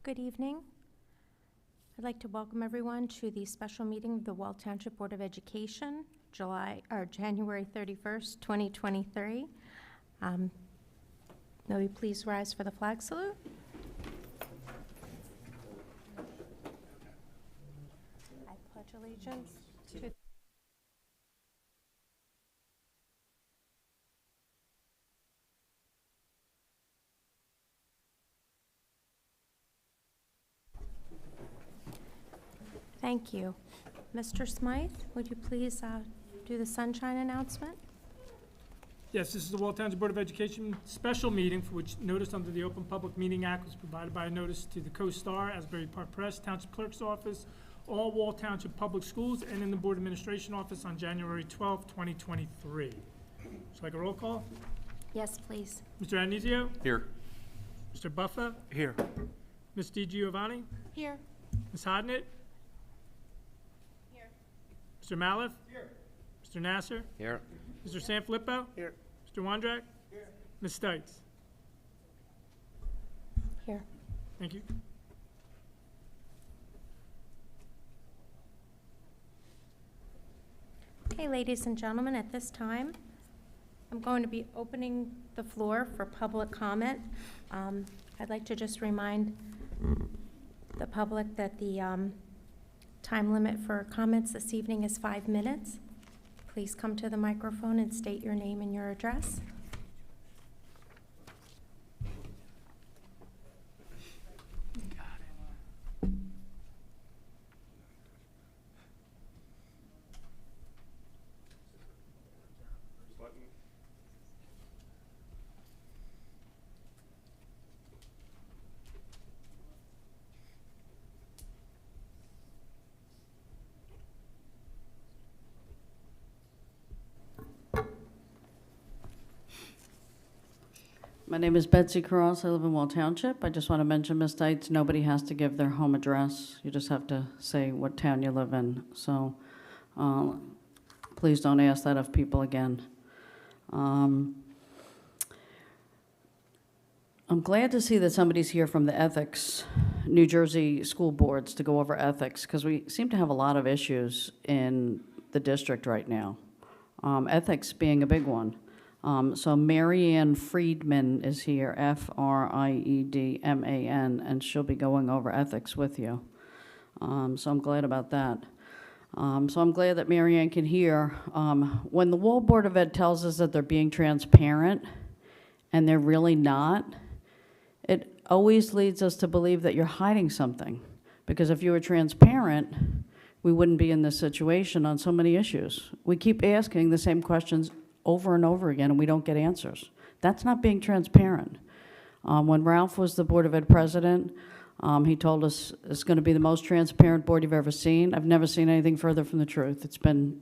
Good evening. I'd like to welcome everyone to the special meeting of the Wall Township Board of Education, January 31st, 2023. May we please rise for the flag salute? I pledge allegiance to Thank you. Mr. Smythe, would you please do the sunshine announcement? Yes, this is the Wall Township Board of Education special meeting for which notice under the Open Public Meeting Act was provided by a notice to the Co-Star, Asbury Park Press, Township Clerk's Office, all Wall Township Public Schools, and in the Board Administration Office on January 12, 2023. Should I like a roll call? Yes, please. Mr. Anizio? Here. Mr. Buffa? Here. Ms. DiGiovanni? Here. Ms. Hodnett? Here. Mr. Maliff? Here. Mr. Nasser? Here. Mr. Sanfilippo? Here. Mr. Wondrak? Here. Ms. Stites? Here. Thank you. Okay, ladies and gentlemen, at this time, I'm going to be opening the floor for public comment. I'd like to just remind the public that the time limit for comments this evening is 5 minutes. Please come to the microphone and state your name and your address. My name is Betsy Cross. I live in Wall Township. I just want to mention, Ms. Dietz, nobody has to give their home address. You just have to say what town you live in. So please don't ask that of people again. I'm glad to see that somebody's here from the ethics, New Jersey school boards, to go over ethics, because we seem to have a lot of issues in the district right now. Ethics being a big one. So Mary Ann Friedman is here, Friedman, and she'll be going over ethics with you. So I'm glad about that. So I'm glad that Mary Ann can hear. When the Wall Board of Ed tells us that they're being transparent, and they're really not, it always leads us to believe that you're hiding something. Because if you were transparent, we wouldn't be in this situation on so many issues. We keep asking the same questions over and over again, and we don't get answers. That's not being transparent. When Ralph was the Board of Ed president, he told us it's going to be the most transparent board you've ever seen. I've never seen anything further from the truth. It's been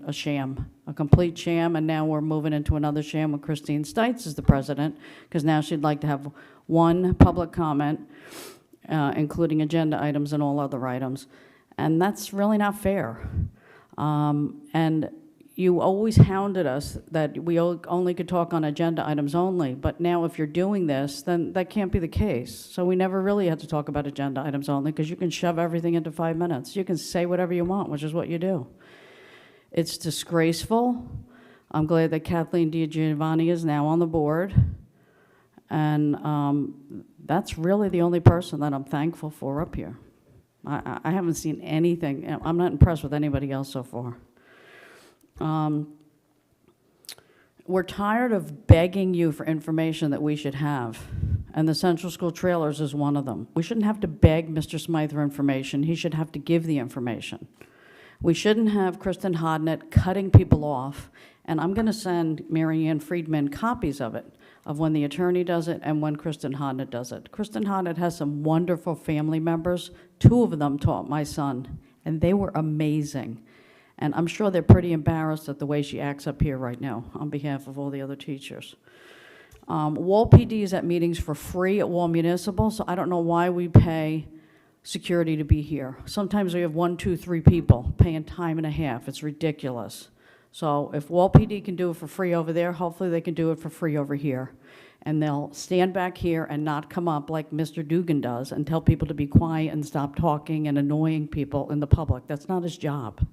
a sham, a complete sham, and now we're moving into another sham with Christine Stites as the president, because now she'd like to have one public comment, including agenda items and all other items, and that's really not fair. And you always hounded us that we only could talk on agenda items only, but now if you're doing this, then that can't be the case. So we never really had to talk about agenda items only, because you can shove everything into 5 minutes. You can say whatever you want, which is what you do. It's disgraceful. I'm glad that Kathleen DiGiovanni is now on the board, and that's really the only person that I'm thankful for up here. I haven't seen anything. I'm not impressed with anybody else so far. We're tired of begging you for information that we should have, and the Central School Trailers is one of them. We shouldn't have to beg Mr. Smythe for information. He should have to give the information. We shouldn't have Kristen Hodnett cutting people off, and I'm going to send Mary Ann Friedman copies of it, of when the attorney does it and when Kristen Hodnett does it. Kristen Hodnett has some wonderful family members. 2 of them taught my son, and they were amazing. And I'm sure they're pretty embarrassed at the way she acts up here right now on behalf of all the other teachers. Wall PD is at meetings for free at Wall Municipal, so I don't know why we pay security to be here. Sometimes we have 1, 2, 3 people paying time and a half. It's ridiculous. So if Wall PD can do it for free over there, hopefully they can do it for free over here. and they'll stand back here and not come up like Mr. Dugan does and tell people to be quiet and stop talking and annoying people in the public. That's not his job.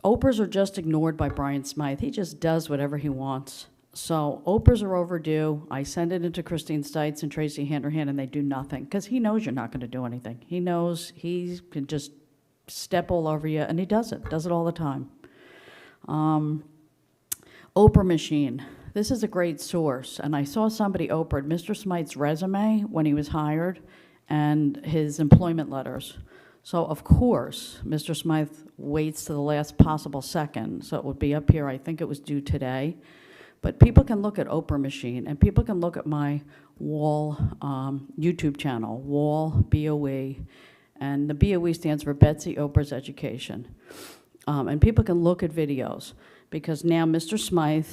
Oprahs are just ignored by Brian Smythe. He just does whatever he wants. So Oprahs are overdue. I send it into Christine Stites and Tracy Handrahan, and they do nothing, because he knows you're not going to do anything. He knows he can just step all over you, and he does it all the time. Oprah machine. This is a great source, and I saw somebody Oprah'd Mr. Smythe's resume when he was hired and his employment letters. So, of course, Mr. Smythe waits to the last possible second, so it would be up here. I think it was due today. But people can look at Oprah Machine, and people can look at my Wall YouTube channel, Wall, BOE, and the BOE stands for Betsy Oprah's Education. And people can look at videos, because now Mr. Smythe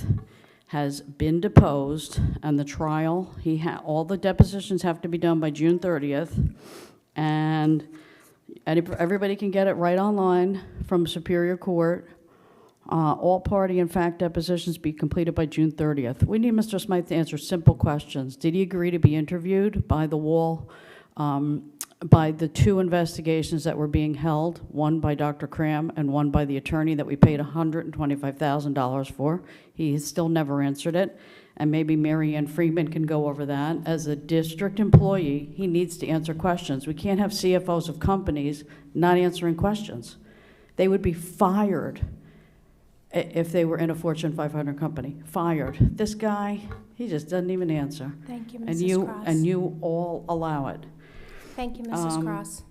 has been deposed, and the trial, all the depositions have to be done by June 30th, and everybody can get it right online from Superior Court. All party and fact depositions be completed by June 30th. We need Mr. Smythe to answer simple questions. Did he agree to be interviewed by the Wall, by the two investigations that were being held, one by Dr. Cram and one by the attorney that we paid $125,000 for? He has still never answered it. And maybe Mary Ann Freeman can go over that. As a district employee, he needs to answer questions. We can't have CFOs of companies not answering questions. They would be fired if they were in a Fortune 500 company. Fired. This guy, he just doesn't even answer. Thank you, Mrs. Cross. And you all allow it. Thank you, Mrs. Cross.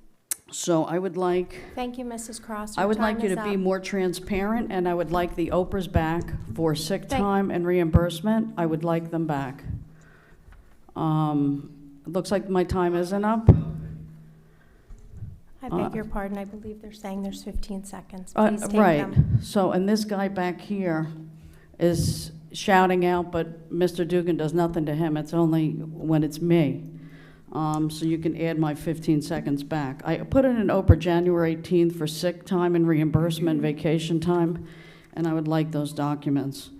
So I would like, Thank you, Mrs. Cross. I Your would time like you is to be up. more transparent, and I would like the Oprahs back for sick Thank- time and reimbursement. I would like them back. It looks like my time isn't up. I beg your pardon. I believe they're saying there's 15 seconds. Uh, Please take Right. them. So, and this guy back here is shouting out, but Mr. Dugan does nothing to him. It's only when it's me. So you can add my 15 seconds back. I put it in Oprah January 18th for sick time and reimbursement, vacation time, and I would like those documents.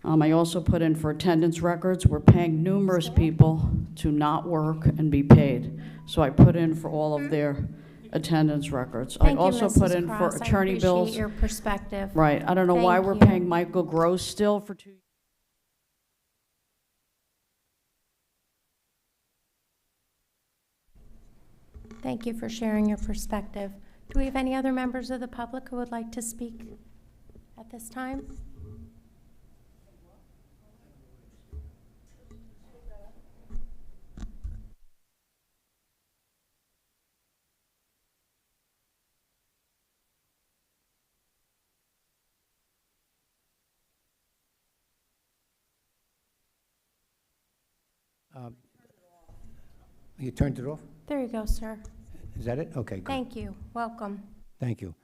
I also put in for attendance records. We're paying numerous people to not work and be paid. So I put in for all of their attendance records. I Thank you, also put Mrs. in for Cross. attorney bills. I appreciate your perspective. Right, I don't know why Thank we're you. paying Michael Gross still for 2 years. Thank you for sharing your perspective. Do we have any other members of the public who would like to speak at this time? You turned it off? There you go, sir. Is that it? Okay, good. Thank you. Welcome. Thank you.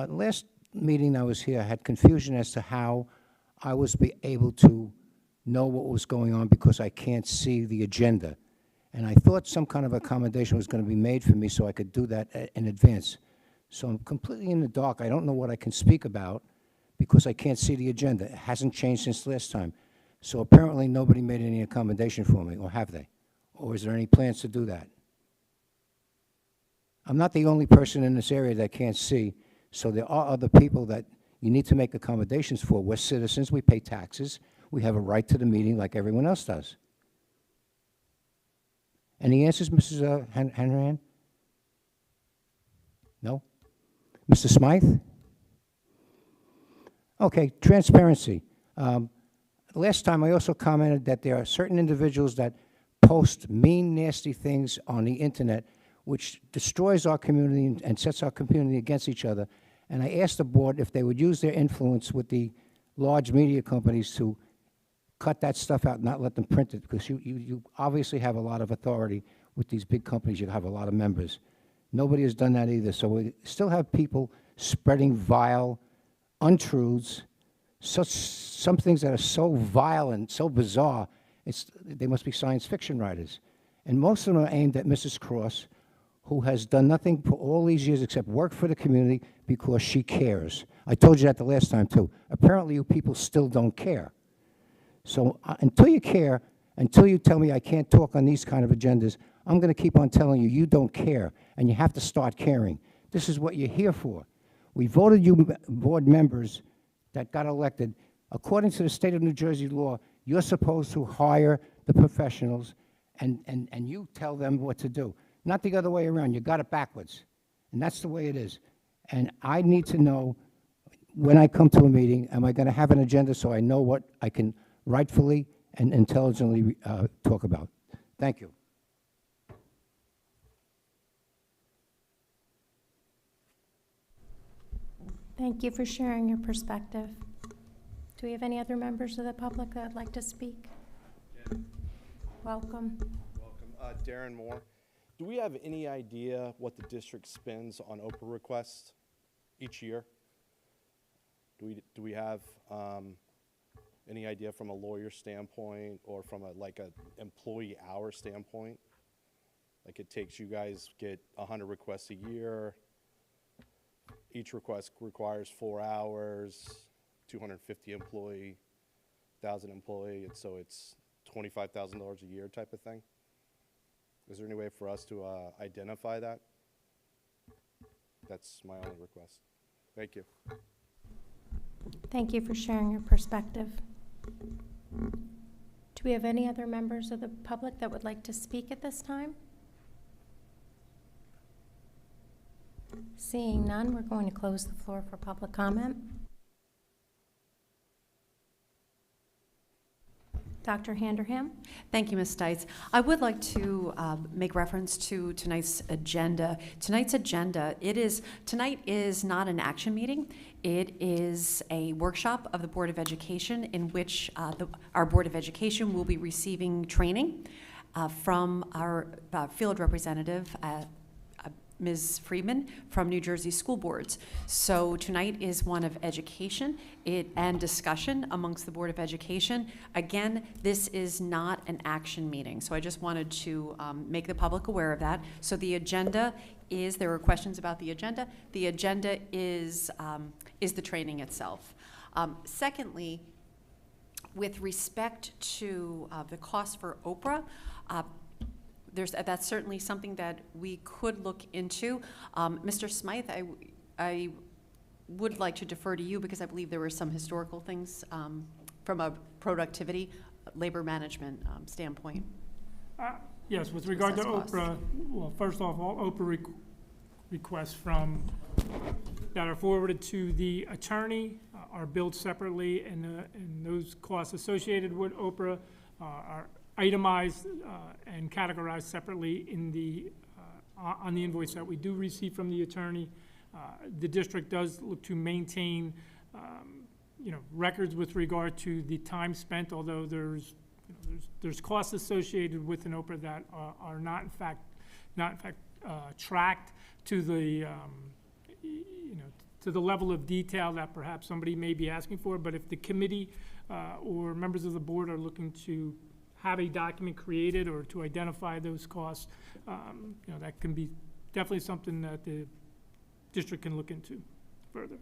Last meeting I was here, I had confusion as to how I was able to know what was going on because I can't see the agenda. And I thought some kind of accommodation was going to be made for me so I could do that in advance. So I'm completely in the dark. I don't know what I can speak about because I can't see the agenda. It hasn't changed since last time. So apparently nobody made any accommodation for me, or have they? Or is there any plans to do that? I'm not the only person in this area that can't see, so there are other people that you need to make accommodations for. We're citizens, we pay taxes, we have a right to the meeting like everyone else does. Any answers, Mrs. Hanrahan? No? Mr. Smythe? Okay, transparency. Last time I also commented that there are certain individuals that post mean, nasty things on the internet which destroys our community and sets our community against each other. And I asked the board if they would use their influence with the large media companies to cut that stuff out and not let them print it, because you obviously have a lot of authority with these big companies. You have a lot of members. Nobody has done that either. So we still have people spreading vile untruths, some things that are so vile and so bizarre, they must be science fiction writers. And most of them are aimed at Mrs. Cross, who has done nothing for all these years except work for the community because she cares. I told you that the last time, too. Apparently, you people still don't care. So until you care, until you tell me I can't talk on these kind of agendas, I'm going to keep on telling you you don't care, and you have to start caring. This is what you're here for. We voted you board members that got elected. According to the state of New Jersey law, you're supposed to hire the professionals, and you tell them what to do. Not the other way around. You got it backwards. And that's the way it is. And I need to know, when I come to a meeting, am I going to have an agenda so I know what I can rightfully and intelligently talk about? Thank you. Thank you for sharing your perspective. Do we have any other members of the public that would like to speak? Yeah. Welcome. Welcome. Darren Moore. Do we have any idea what the district spends on Oprah requests each year? Do we have any idea from a lawyer standpoint or from a employee hour standpoint? Like, it takes you guys get 100 requests a year. Each request requires 4 hours, 250 employee, 1,000 employee, and so it's $25,000 a year type of thing. Is there any way for us to identify that? That's my only request. Thank you. Thank you for sharing your perspective. Do we have any other members of the public that would like to speak at this time? Seeing none, we're going to close the floor for public comment. Dr. Handerham? Thank you, Ms. Stites. I would like to make reference to tonight's agenda. Tonight's agenda, tonight is not an action meeting. It is a workshop of the Board of Education in which our Board of Education will be receiving training from our field representative, Ms. Friedman from New Jersey School Boards. So tonight is one of education and discussion amongst the Board of Education. Again, this is not an action meeting, so I just wanted to make the public aware of that. So the agenda is, there were questions about the agenda. The agenda is the training itself. Secondly, with respect to the cost for Oprah, that's certainly something that we could look into. Mr. Smythe, I would like to defer to you because I believe there were some historical things from a productivity, labor management standpoint. Yes, with regard to Assess Oprah, well, first off, all Oprah requests that are forwarded to the attorney are billed separately, and those costs associated with Oprah are itemized and categorized separately in on the invoice that we do receive from the attorney. The district does look to maintain, records with regard to the time spent, although there's costs associated with an Oprah that are not in fact tracked to the to the level of detail that perhaps somebody may be asking for. But if the committee or members of the board are looking to have a document created or to identify those costs, that can be definitely something that the district can look into further.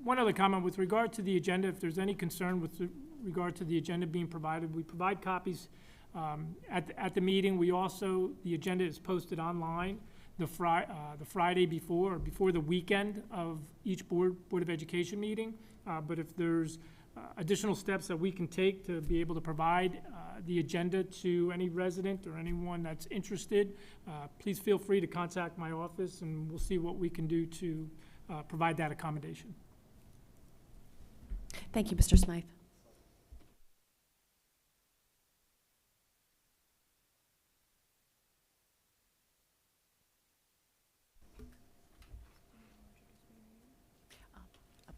One other comment with regard to the agenda, if there's any concern with regard to the agenda being provided, we provide copies at the meeting. The agenda is posted online the Friday before, or before the weekend of each Board of Education meeting. But if there's additional steps that we can take to be able to provide the agenda to any resident or anyone that's interested, please feel free to contact my office, and we'll see what we can do to provide that accommodation. Thank you, Mr. Smythe.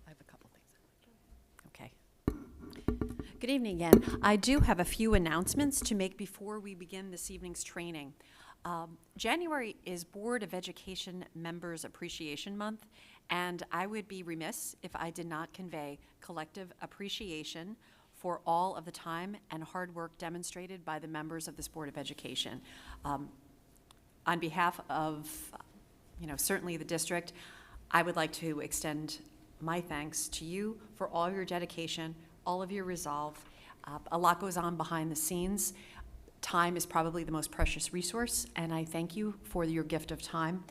I have a couple things. Okay. Good evening again. I do have a few announcements to make before we begin this evening's training. January is Board of Education Members Appreciation Month, and I would be remiss if I did not convey collective appreciation for all of the time and hard work demonstrated by the members of this Board of Education. on behalf of, certainly the district, I would like to extend my thanks to you for all your dedication, all of your resolve. A lot goes on behind the scenes. Time is probably the most precious resource, and I thank you for your gift of time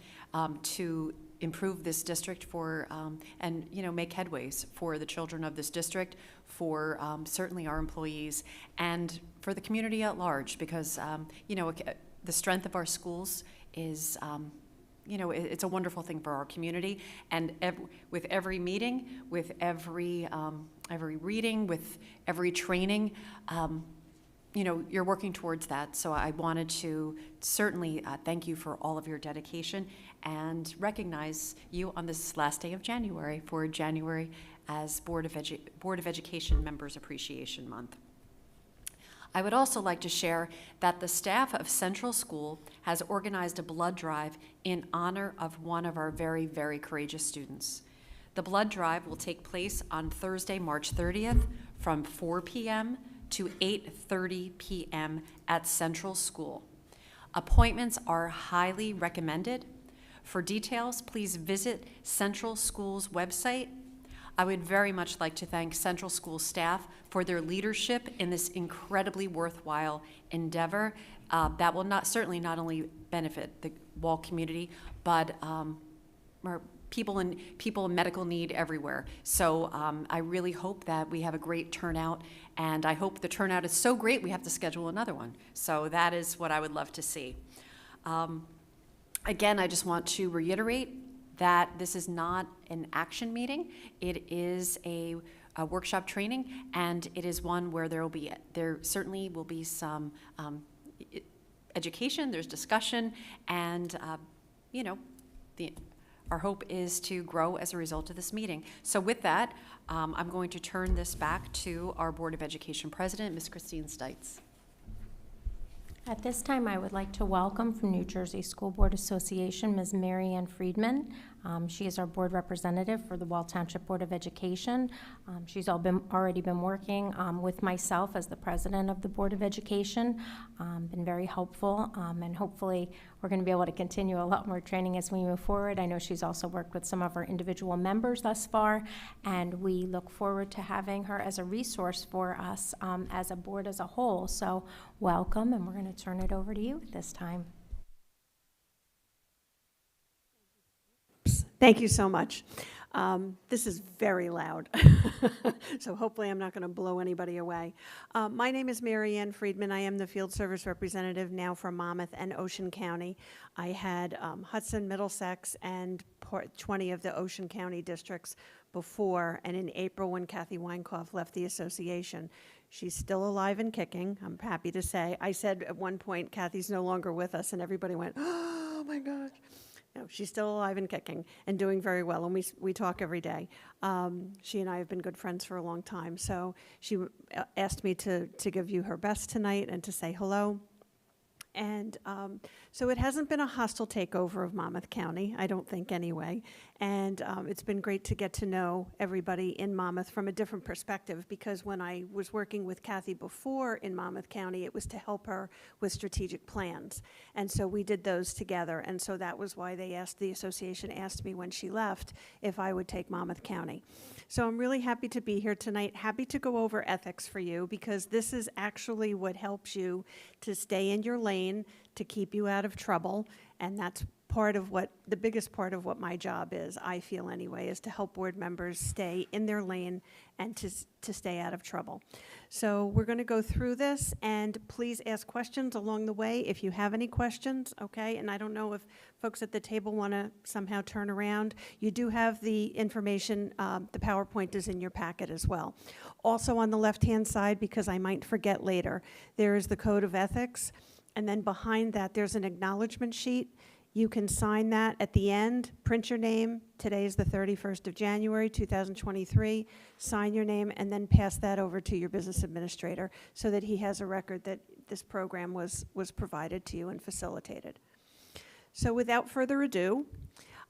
to improve this district and make headways for the children of this district, for certainly our employees, and for the community at large, because the strength of our schools is it's a wonderful thing for our community. And with every meeting, with every reading, with every training, you're working towards that. So I wanted to certainly thank you for all of your dedication and recognize you on this last day of January for January as Board of Education Members Appreciation Month. I would also like to share that the staff of Central School has organized a blood drive in honor of one of our very, very courageous students. The blood drive will take place on Thursday, March 30th from 4 p.m. to 8:30 p.m. at Central School. Appointments are highly recommended. For details, please visit Central School's website. I would very much like to thank Central School staff for their leadership in this incredibly worthwhile endeavor that will certainly not only benefit the Wall community, but people in medical need everywhere. So I really hope that we have a great turnout, and I hope the turnout is so great we have to schedule another one. So that is what I would love to see. Again, I just want to reiterate that this is not an action meeting. It is a workshop training, and it is one where there certainly will be some education, there's discussion, and our hope is to grow as a result of this meeting. So with that, I'm going to turn this back to our Board of Education President, Ms. Christine Stites. At this time, I would like to welcome from New Jersey School Board Association, Ms. Mary Ann Friedman. She is our board representative for the Wall Township Board of Education. She's already been working with myself as the president of the Board of Education, been very helpful, and hopefully we're going to be able to continue a lot more training as we move forward. I know she's also worked with some of our individual members thus far, and we look forward to having her as a resource for us as a board as a whole. So welcome, and we're going to turn it over to you at this time. Thank you so much. This is very loud, so hopefully I'm not going to blow anybody away. My name is Mary Ann Friedman. I am the field service representative now for Monmouth and Ocean County. I had Hudson, Middlesex, and 20 of the Ocean County districts before, and in April when Kathy Weinkoff left the association. She's still alive and kicking, I'm happy to say. I said at one point, Kathy's no longer with us, and everybody went, oh my gosh. No, she's still alive and kicking and doing very well, and we talk every day. She and I have been good friends for a long time, so she asked me to give you her best tonight and to say hello. And so it hasn't been a hostile takeover of Monmouth County, I don't think anyway. And it's been great to get to know everybody in Monmouth from a different perspective, because when I was working with Kathy before in Monmouth County, it was to help her with strategic plans. And so we did those together. And so that was why the association asked me when she left if I would take Monmouth County. So I'm really happy to be here tonight, happy to go over ethics for you, because this is actually what helps you to stay in your lane, to keep you out of trouble, and that's the biggest part of what my job is, I feel anyway, is to help board members stay in their lane and to stay out of trouble. So we're going to go through this, and please ask questions along the way if you have any questions, okay? And I don't know if folks at the table want to somehow turn around. You do have the information, the PowerPoint is in your packet as well. Also on the left-hand side, because I might forget later, there is the Code of Ethics, and then behind that there's an acknowledgement sheet. You can sign that at the end, print your name. Today is the 31st of January, 2023. Sign your name and then pass that over to your business administrator so that he has a record that this program was provided to you and facilitated. So without further ado,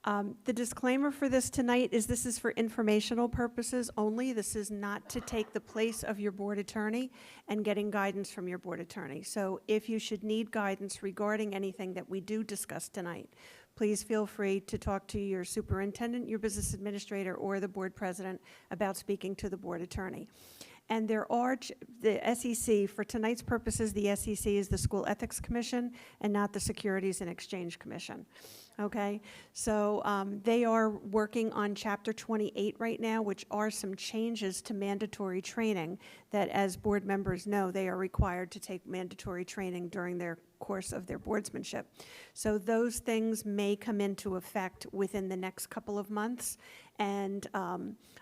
The disclaimer for this tonight is this is for informational purposes only. This is not to take the place of your board attorney and getting guidance from your board attorney. So if you should need guidance regarding anything that we do discuss tonight, please feel free to talk to your superintendent, your business administrator, or the board president about speaking to the board attorney. And there are, the SEC, for tonight's purposes, the SEC is the School Ethics Commission and not the Securities and Exchange Commission. Okay? So they are working on Chapter 28 right now, which are some changes to mandatory training that, as board members know, they are required to take mandatory training during their course of their boardsmanship. So those things may come into effect within the next couple of months. And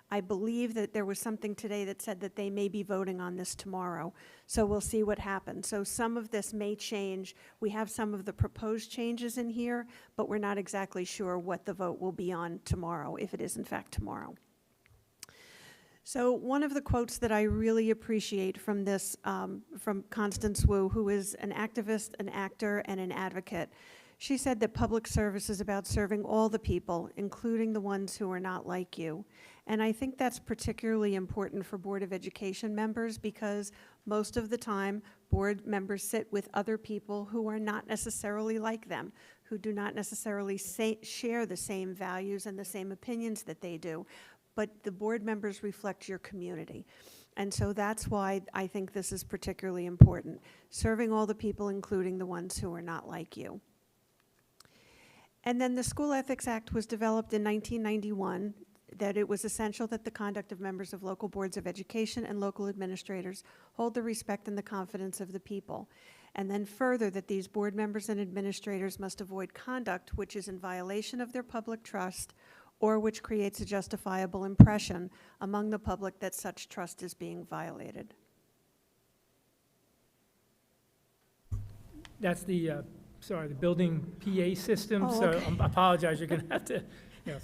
I believe that there was something today that said that they may be voting on this tomorrow. So we'll see what happens. So some of this may change. We have some of the proposed changes in here, but we're not exactly sure what the vote will be on tomorrow, if it is in fact tomorrow. So one of the quotes that I really appreciate from this, from Constance Wu, who is an activist, an actor, and an advocate, she said that public service is about serving all the people, including the ones who are not like you. And I think that's particularly important for Board of Education members because most of the time, board members sit with other people who are not necessarily like them, who do not necessarily share the same values and the same opinions that they do. But the board members reflect your community. And so that's why I think this is particularly important, serving all the people, including the ones who are not like you. And then the School Ethics Act was developed in 1991, that it was essential that the conduct of members of local boards of education and local administrators hold the respect and the confidence of the people. And then further, that these board members and administrators must avoid conduct which is in violation of their public trust or which creates a justifiable impression among the public that such trust is being violated. That's the, sorry, the building PA system, Oh, so okay. I apologize, you're gonna have to,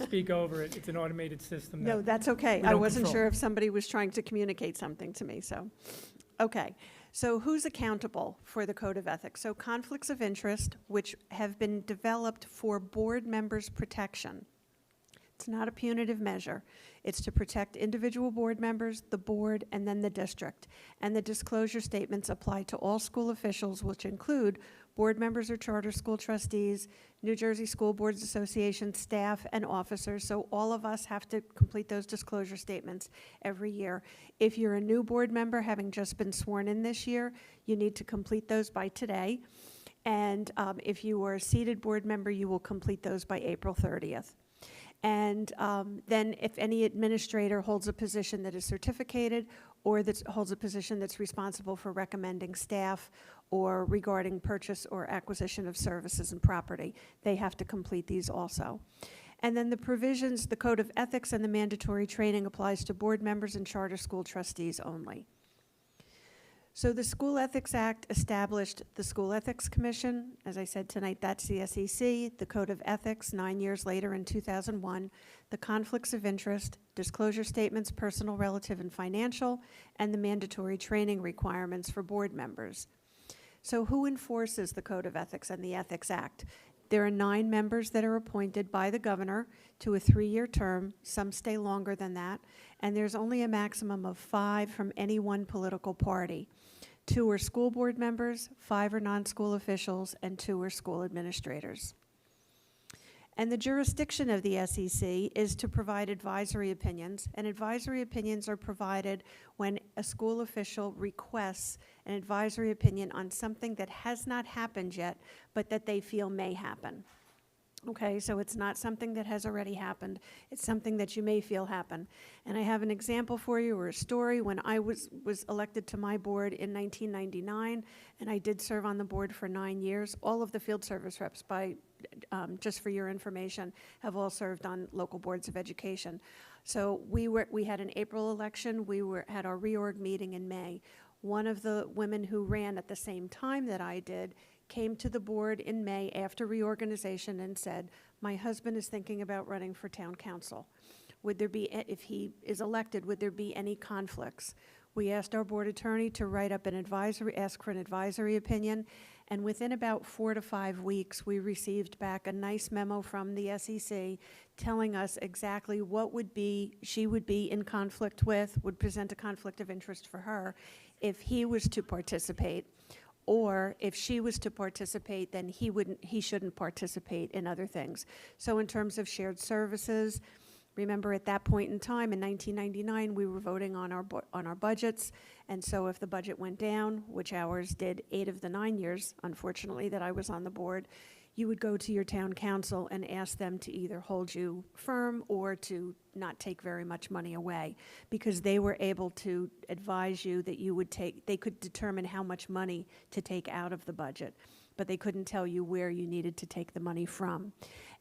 speak over it. It's an automated system. No, that that's okay. we I don't wasn't control. sure if somebody was trying to communicate something to me, so. Okay, so who's accountable for the Code of Ethics? So conflicts of interest, which have been developed for board members' protection. It's not a punitive measure. It's to protect individual board members, the board, and then the district. And the disclosure statements apply to all school officials, which include board members or charter school trustees, New Jersey School Boards Association staff and officers. So all of us have to complete those disclosure statements every year. If you're a new board member, having just been sworn in this year, you need to complete those by today. And if you are a seated board member, you will complete those by April 30th. And then if any administrator holds a position that is certificated or that holds a position that's responsible for recommending staff or regarding purchase or acquisition of services and property, they have to complete these also. And then the provisions, the Code of Ethics and the mandatory training applies to board members and charter school trustees only. So the School Ethics Act established the School Ethics Commission. As I said tonight, that's the SEC, the Code of Ethics 9 years later in 2001, the conflicts of interest, disclosure statements, personal, relative, and financial, and the mandatory training requirements for board members. So who enforces the Code of Ethics and the Ethics Act? There are 9 members that are appointed by the governor to a 3-year term. Some stay longer than that. And there's only a maximum of 5 from any one political party. 2 are school board members, 5 are non-school officials, and 2 are school administrators. And the jurisdiction of the SEC is to provide advisory opinions, and advisory opinions are provided when a school official requests an advisory opinion on something that has not happened yet, but that they feel may happen. Okay, so it's not something that has already happened. It's something that you may feel happen. And I have an example for you, or a story. When I was elected to my board in 1999, and I did serve on the board for 9 years, all of the field service reps, just for your information, have all served on local boards of education. So we had an April election. We had our reorg meeting in May. One of the women who ran at the same time that I did came to the board in May after reorganization and said, my husband is thinking about running for town council. Would there be, if he is elected, would there be any conflicts? We asked our board attorney to write up an advisory, ask for an advisory opinion, And within about 4 to 5 weeks, we received back a nice memo from the SEC telling us exactly what she would be in conflict with, would present a conflict of interest for her if he was to participate, or if she was to participate, then he shouldn't participate in other things. So in terms of shared services, remember at that point in time, in 1999, we were voting on our budgets, and so if the budget went down, which ours did 8 of the 9 years, unfortunately, that I was on the board, you would go to your town council and ask them to either hold you firm or to not take very much money away, because they were able to advise you that they could determine how much money to take out of the budget, but they couldn't tell you where you needed to take the money from.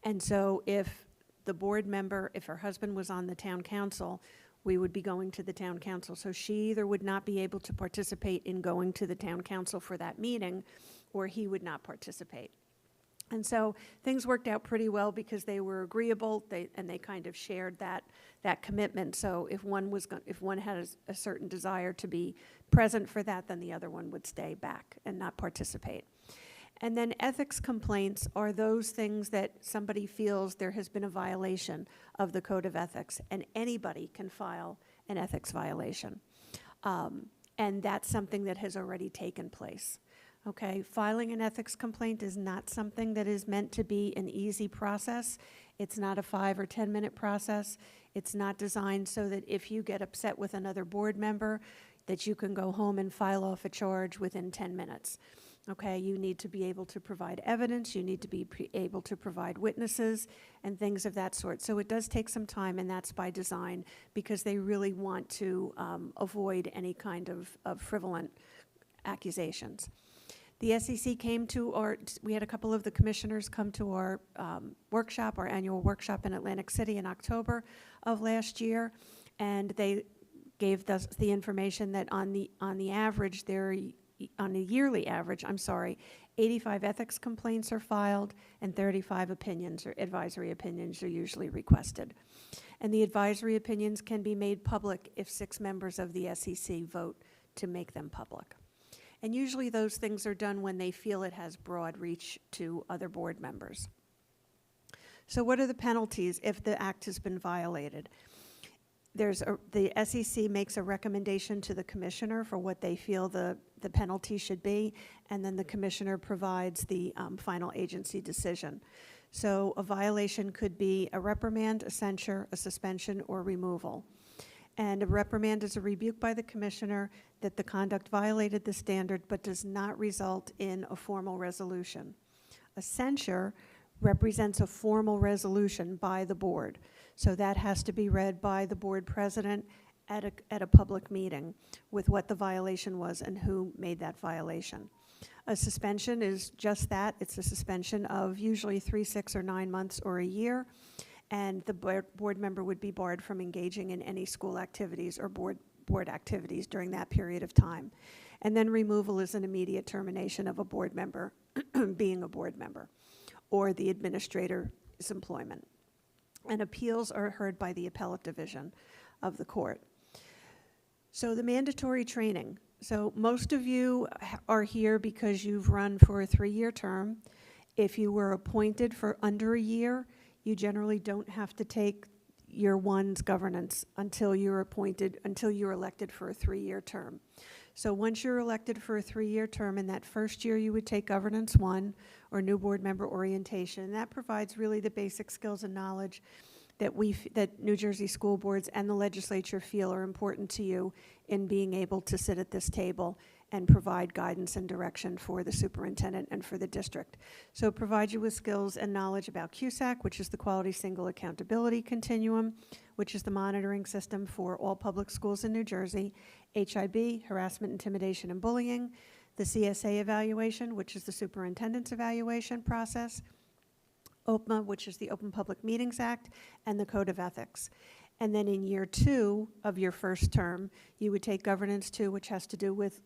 And so if the board member, if her husband was on the town council, we would be going to the town council. So she either would not be able to participate in going to the town council for that meeting, or he would not participate. And so things worked out pretty well because they were agreeable, and they kind of shared that commitment. So if one had a certain desire to be present for that, then the other one would stay back and not participate. And then ethics complaints are those things that somebody feels there has been a violation of the Code of Ethics, and anybody can file an ethics violation. And that's something that has already taken place. Okay, filing an ethics complaint is not something that is meant to be an easy process. It's not a 5 or 10 minute process. It's not designed so that if you get upset with another board member, that you can go home and file off a charge within 10 minutes. Okay, you need to be able to provide evidence, you need to be able to provide witnesses and things of that sort. So it does take some time, and that's by design, because they really want to avoid any kind of frivolent accusations. The SEC came to we had a couple of the commissioners come to our workshop, our annual workshop in Atlantic City in October of last year, and they gave us the information that on the average, on a yearly average, 85 ethics complaints are filed, and 35 opinions or advisory opinions are usually requested. And the advisory opinions can be made public if 6 members of the SEC vote to make them public. And usually those things are done when they feel it has broad reach to other board members. So what are the penalties if the act has been violated? The SEC makes a recommendation to the commissioner for what they feel the penalty should be, and then the commissioner provides the final agency decision. So a violation could be a reprimand, a censure, a suspension, or removal. And a reprimand is a rebuke by the commissioner that the conduct violated the standard but does not result in a formal resolution. A censure represents a formal resolution by the board. So that has to be read by the board president at a public meeting with what the violation was and who made that violation. A suspension is just that. It's a suspension of usually 3, 6, or 9 months or a year. And the board member would be barred from engaging in any school activities or board activities during that period of time. And then removal is an immediate termination of a board member being a board member, or the administrator's employment. And appeals are heard by the appellate division of the court. So the mandatory training. So most of you are here because you've run for a 3-year term. If you were appointed for under a year, you generally don't have to take year 1's governance until you're elected for a 3-year term. So once you're elected for a 3-year term, in that first year you would take governance 1 or new board member orientation. And that provides really the basic skills and knowledge that New Jersey school boards and the legislature feel are important to you in being able to sit at this table and provide guidance and direction for the superintendent and for the district. So it provides you with skills and knowledge about QSAC, which is the Quality Single Accountability Continuum, which is the monitoring system for all public schools in New Jersey, HIB, harassment, intimidation, and bullying, the CSA evaluation, which is the superintendent's evaluation process, OPMA, which is the Open Public Meetings Act, and the Code of Ethics. And then in year 2 of your first term, you would take governance 2, which has to do with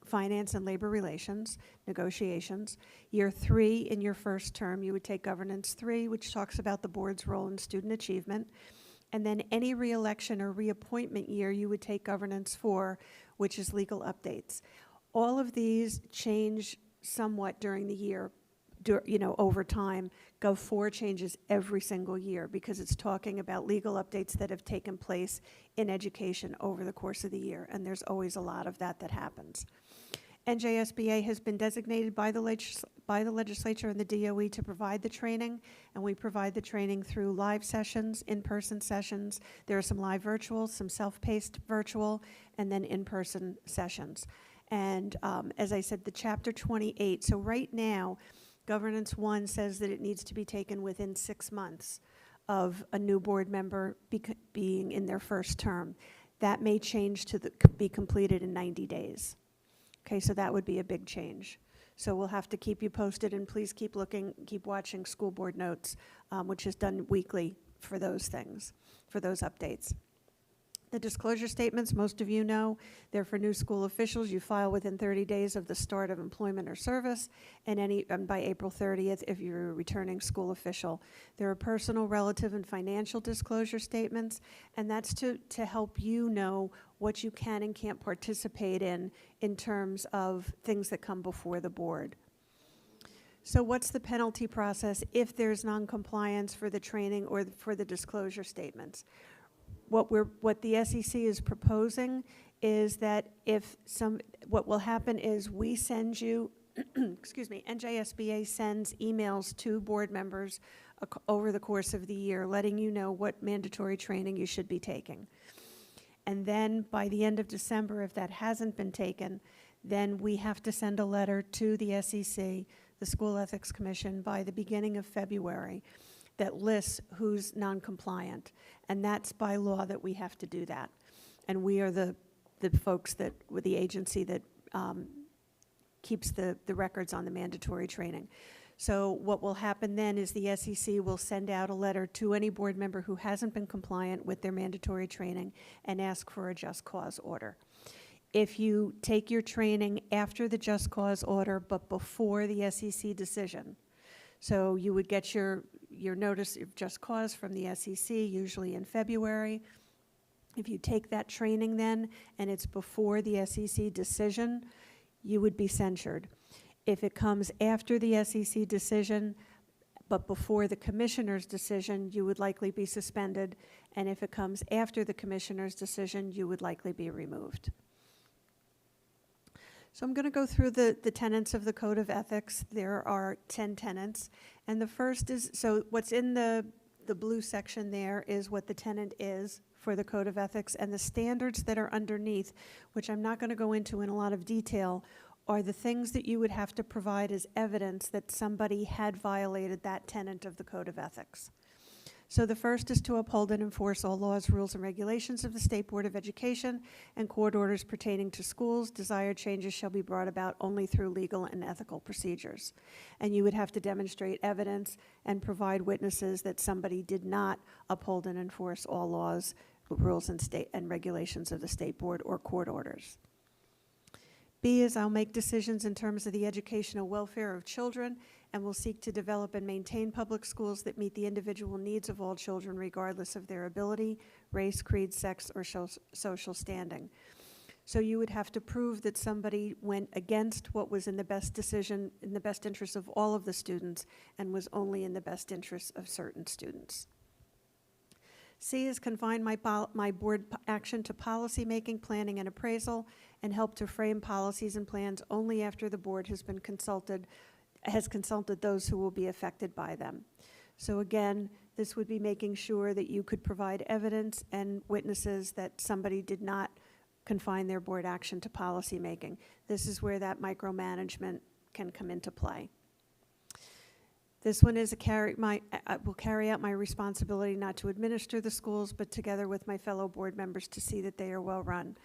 finance and labor relations, negotiations. Year 3 in your first term, you would take governance 3, which talks about the board's role in student achievement. And then any re-election or reappointment year, you would take governance 4, which is legal updates. All of these change somewhat during the year, over time. Gov4 changes every single year because it's talking about legal updates that have taken place in education over the course of the year, and there's always a lot of that happens. NJSBA has been designated by the legislature and the DOE to provide the training, and we provide the training through live sessions, in-person sessions. There are some live virtual, some self-paced virtual, and then in-person sessions. And as I said, the Chapter 28, so right now, Governance 1 says that it needs to be taken within 6 months of a new board member being in their first term. That may change to be completed in 90 days. Okay, so that would be a big change. So we'll have to keep you posted, and please keep watching School Board Notes, which is done weekly for those things, for those updates. The disclosure statements, most of you know, they're for new school officials. You file within 30 days of the start of employment or service, and by April 30th if you're a returning school official. There are personal, relative, and financial disclosure statements, and that's to help you know what you can and can't participate in terms of things that come before the board. So what's the penalty process if there's non-compliance for the training or for the disclosure statements? What the SEC is proposing is that what will happen is we send you, excuse me, NJSBA sends emails to board members over the course of the year, letting you know what mandatory training you should be taking. And then by the end of December, if that hasn't been taken, then we have to send a letter to the SEC, the School Ethics Commission, by the beginning of February that lists who's non-compliant. And that's by law that we have to do that. And we are the folks with the agency that keeps the records on the mandatory training. So what will happen then is the SEC will send out a letter to any board member who hasn't been compliant with their mandatory training and ask for a just cause order. If you take your training after the just cause order but before the SEC decision, so you would get your notice of just cause from the SEC, usually in February. If you take that training then, and it's before the SEC decision, you would be censured. If it comes after the SEC decision, but before the commissioner's decision, you would likely be suspended. And if it comes after the commissioner's decision, you would likely be removed. So I'm going to go through the tenets of the Code of Ethics. There are 10 tenets. And the first is, so what's in the blue section there is what the tenet is for the Code of Ethics, and the standards that are underneath, which I'm not going to go into in a lot of detail, are the things that you would have to provide as evidence that somebody had violated that tenet of the Code of Ethics. So the first is to uphold and enforce all laws, rules, and regulations of the State Board of Education and court orders pertaining to schools. Desired changes shall be brought about only through legal and ethical procedures. And you would have to demonstrate evidence and provide witnesses that somebody did not uphold and enforce all laws, rules, and regulations of the State Board or court orders. B is I'll make decisions in terms of the educational welfare of children and will seek to develop and maintain public schools that meet the individual needs of all children regardless of their ability, race, creed, sex, or social standing. So you would have to prove that somebody went against what was in the best decision, in the best interest of all of the students, and was only in the best interest of certain students. C is confine my board action to policy making, planning, and appraisal, and help to frame policies and plans only after the board has consulted those who will be affected by them. So again, this would be making sure that you could provide evidence and witnesses that somebody did not confine their board action to policy making. This is where that micromanagement can come into play. This one is I will carry out my responsibility not to administer the schools, but together with my fellow board members to see that they are well run.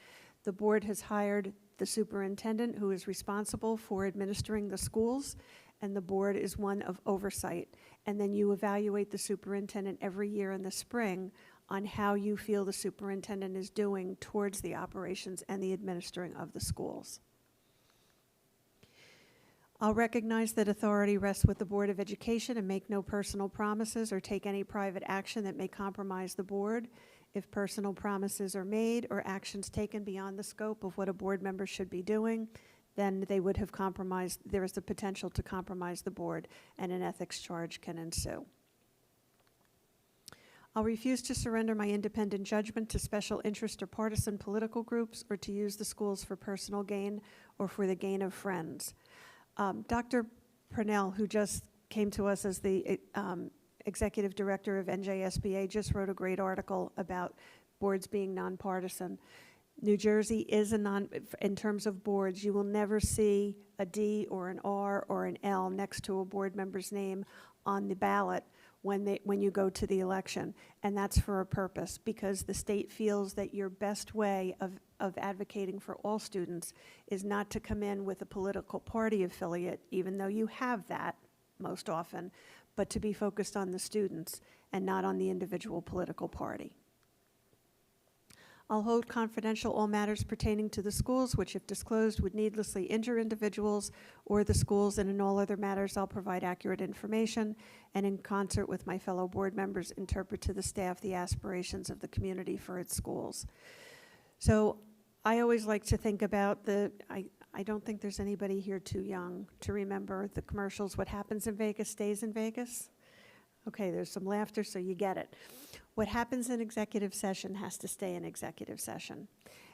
The board has hired the superintendent who is responsible for administering the schools, and the board is one of oversight. And then you evaluate the superintendent every year in the spring on how you feel the superintendent is doing towards the operations and the administering of the schools. I'll recognize that authority rests with the Board of Education and make no personal promises or take any private action that may compromise the board. If personal promises are made or actions taken beyond the scope of what a board member should be doing, then they would have compromised, there is the potential to compromise the board, and an ethics charge can ensue. I'll refuse to surrender my independent judgment to special interest or partisan political groups, or to use the schools for personal gain or for the gain of friends. Dr. Purnell, who just came to us as the executive director of NJSBA, just wrote a great article about boards being nonpartisan. New Jersey is in terms of boards, you will never see a D or an R or an L next to a board member's name on the ballot when you go to the election. And that's for a purpose, because the state feels that your best way of advocating for all students is not to come in with a political party affiliate, even though you have that most often, but to be focused on the students and not on the individual political party. I'll hold confidential all matters pertaining to the schools, which if disclosed would needlessly injure individuals or the schools, and in all other matters I'll provide accurate information, and in concert with my fellow board members interpret to the staff the aspirations of the community for its schools. So I always like to think about I don't think there's anybody here too young to remember the commercials, what happens in Vegas stays in Vegas. Okay, there's some laughter, so you get it. What happens in executive session has to stay in executive session.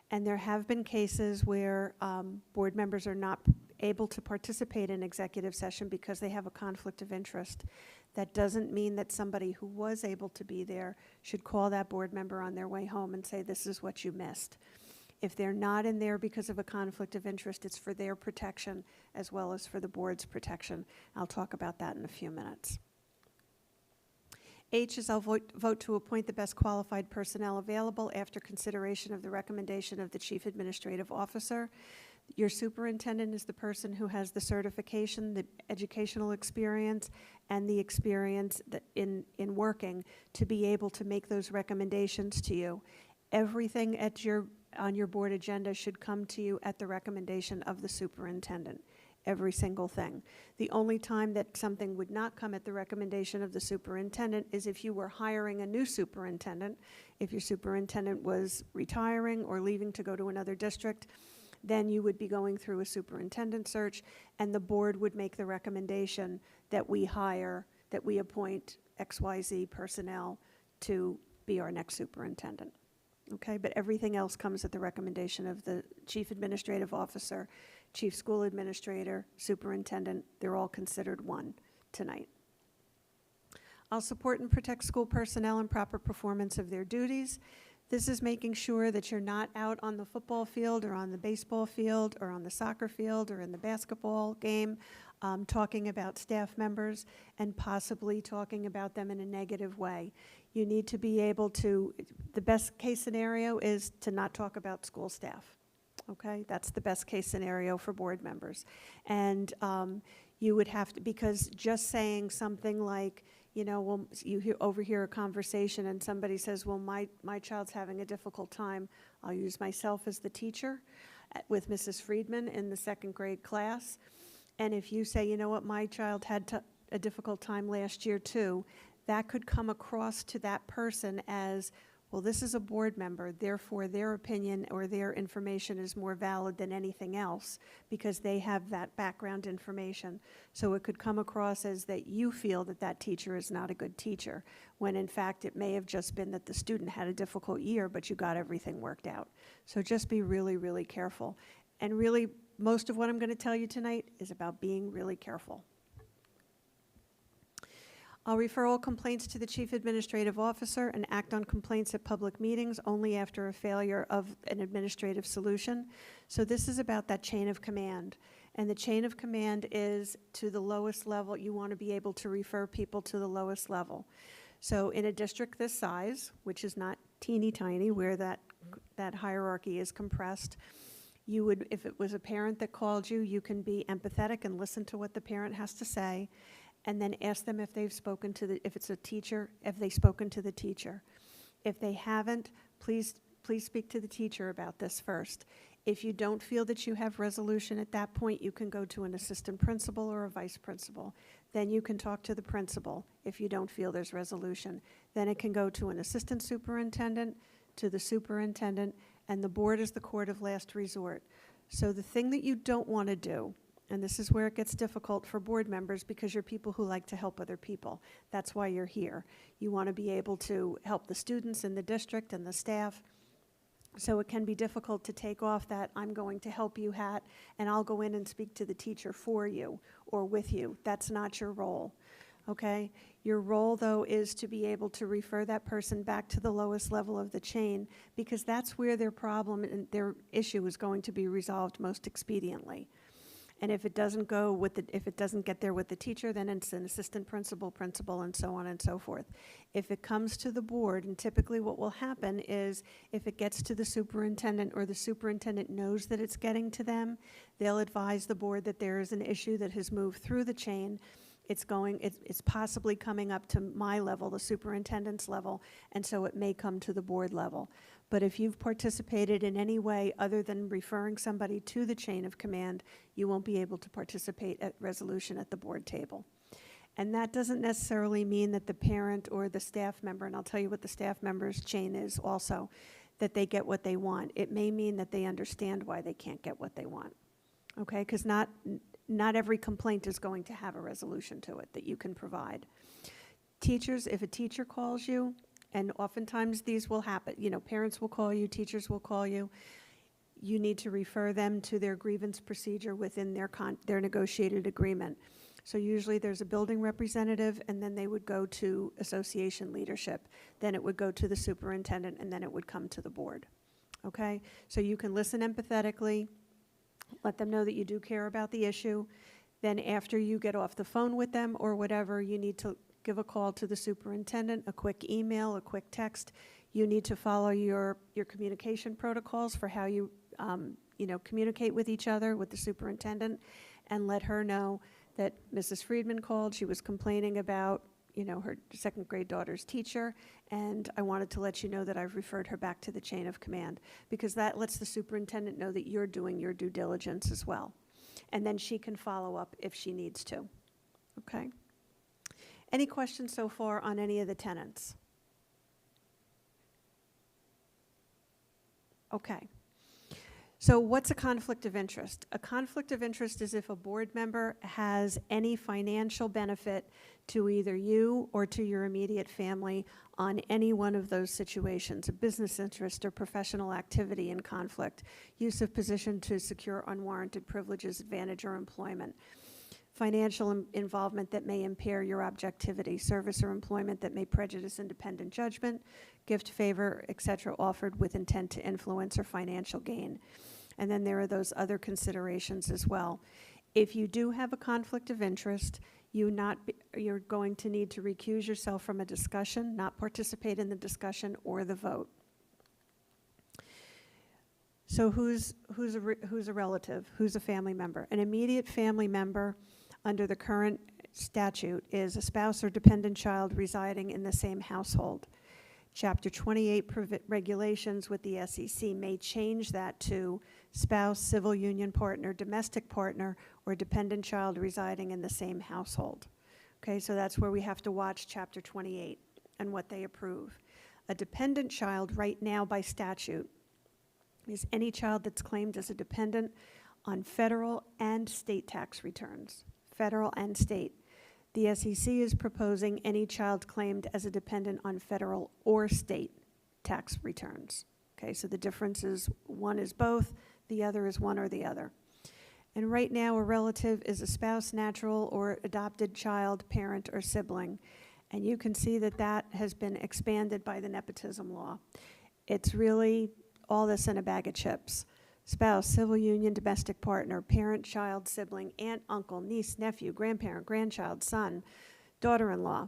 And there have been cases where board members are not able to participate in executive session because they have a conflict of interest. That doesn't mean that somebody who was able to be there should call that board member on their way home and say, this is what you missed. If they're not in there because of a conflict of interest, it's for their protection as well as for the board's protection. I'll talk about that in a few minutes. H is I'll vote to appoint the best qualified personnel available after consideration of the recommendation of the Chief Administrative Officer. Your superintendent is the person who has the certification, the educational experience, and the experience that in working to be able to make those recommendations to you. Everything on your board agenda should come to you at the recommendation of the superintendent. Every single thing. The only time that something would not come at the recommendation of the superintendent is if you were hiring a new superintendent. If your superintendent was retiring or leaving to go to another district, then you would be going through a superintendent search, and the board would make the recommendation that we appoint XYZ personnel to be our next superintendent. Okay, but everything else comes at the recommendation of the Chief Administrative Officer, Chief School Administrator, Superintendent. They're all considered one tonight. I'll support and protect school personnel in proper performance of their duties. This is making sure that you're not out on the football field or on the baseball field or on the soccer field or in the basketball game talking about staff members and possibly talking about them in a negative way. You need to be able to, the best case scenario is to not talk about school staff. Okay, that's the best case scenario for board members. And you would have to, because just saying something like, you know, well, you overhear a conversation and somebody says, well, my child's having a difficult time. I'll use myself as the teacher with Mrs. Friedman in the second grade class. And if you say, you know what, my child had a difficult time last year too, that could come across to that person as, well, this is a board member, therefore their opinion or their information is more valid than anything else because they have that background information. So it could come across as that you feel that that teacher is not a good teacher, when in fact it may have just been that the student had a difficult year, but you got everything worked out. So just be really, really careful. And really, most of what I'm going to tell you tonight is about being really careful. I'll refer all complaints to the Chief Administrative Officer and act on complaints at public meetings only after a failure of an administrative solution. So this is about that chain of command. And the chain of command is to the lowest level. You want to be able to refer people to the lowest level. So in a district this size, which is not teeny tiny, where that hierarchy is compressed, you would, if it was a parent that called you, you can be empathetic and listen to what the parent has to say, and then ask them if they've spoken to if it's a teacher, if they've spoken to the teacher. If they haven't, please speak to the teacher about this first. If you don't feel that you have resolution at that point, you can go to an assistant principal or a vice principal. Then you can talk to the principal if you don't feel there's resolution. Then it can go to an assistant superintendent, to the superintendent, and the board is the court of last resort. So the thing that you don't want to do, and this is where it gets difficult for board members because you're people who like to help other people. That's why you're here. You want to be able to help the students in the district and the staff. So it can be difficult to take off that "I'm going to help you" hat and I'll go in and speak to the teacher for you or with you. That's not your role, okay? Your role, though, is to be able to refer that person back to the lowest level of the chain because that's where their problem and their issue is going to be resolved most expediently. And if it doesn't if it doesn't get there with the teacher, then it's an assistant principal, and so on and so forth. If it comes to the board, and typically what will happen is if it gets to the superintendent or the superintendent knows that it's getting to them, they'll advise the board that there is an issue that has moved through the chain. It's possibly coming up to my level, the superintendent's level, and so it may come to the board level. But if you've participated in any way other than referring somebody to the chain of command, you won't be able to participate at resolution at the board table. And that doesn't necessarily mean that the parent or the staff member, and I'll tell you what the staff member's chain is also, that they get what they want. It may mean that they understand why they can't get what they want, okay? Because not every complaint is going to have a resolution to it that you can provide. Teachers, if a teacher calls you, and oftentimes these will happen, parents will call you, teachers will call you, you need to refer them to their grievance procedure within their negotiated agreement. So usually there's a building representative, and then they would go to association leadership. Then it would go to the superintendent, and then it would come to the board, okay? So you can listen empathetically, let them know that you do care about the issue. Then after you get off the phone with them or whatever, you need to give a call to the superintendent, a quick email, a quick text. You need to follow your communication protocols for how you communicate with each other, with the superintendent, and let her know that Mrs. Friedman called. She was complaining about her second grade daughter's teacher, and I wanted to let you know that I've referred her back to the chain of command, because that lets the superintendent know that you're doing your due diligence as well. And then she can follow up if she needs to, okay? Any questions so far on any of the tenants? Okay. So what's a conflict of interest? A conflict of interest is if a board member has any financial benefit to either you or to your immediate family on any one of those situations, a business interest or professional activity in conflict, use of position to secure unwarranted privileges, advantage, or employment, financial involvement that may impair your objectivity, service or employment that may prejudice independent judgment, gift, favor, etc., offered with intent to influence or financial gain. And then there are those other considerations as well. If you do have a conflict of interest, you're going to need to recuse yourself from a discussion, not participate in the discussion or the vote. So who's a relative? Who's a family member? An immediate family member under the current statute is a spouse or dependent child residing in the same household. Chapter 28 regulations with the SEC may change that to spouse, civil union partner, domestic partner, or dependent child residing in the same household. Okay, so that's where we have to watch Chapter 28 and what they approve. A dependent child right now by statute is any child that's claimed as a dependent on federal and state tax returns, federal and state. The SEC is proposing any child claimed as a dependent on federal or state tax returns. Okay, so the difference is one is both, the other is one or the other. And right now, a relative is a spouse, natural, or adopted child, parent, or sibling. And you can see that that has been expanded by the nepotism law. It's really all this in a bag of chips. Spouse, civil union, domestic partner, parent, child, sibling, aunt, uncle, niece, nephew, grandparent, grandchild, son, daughter-in-law,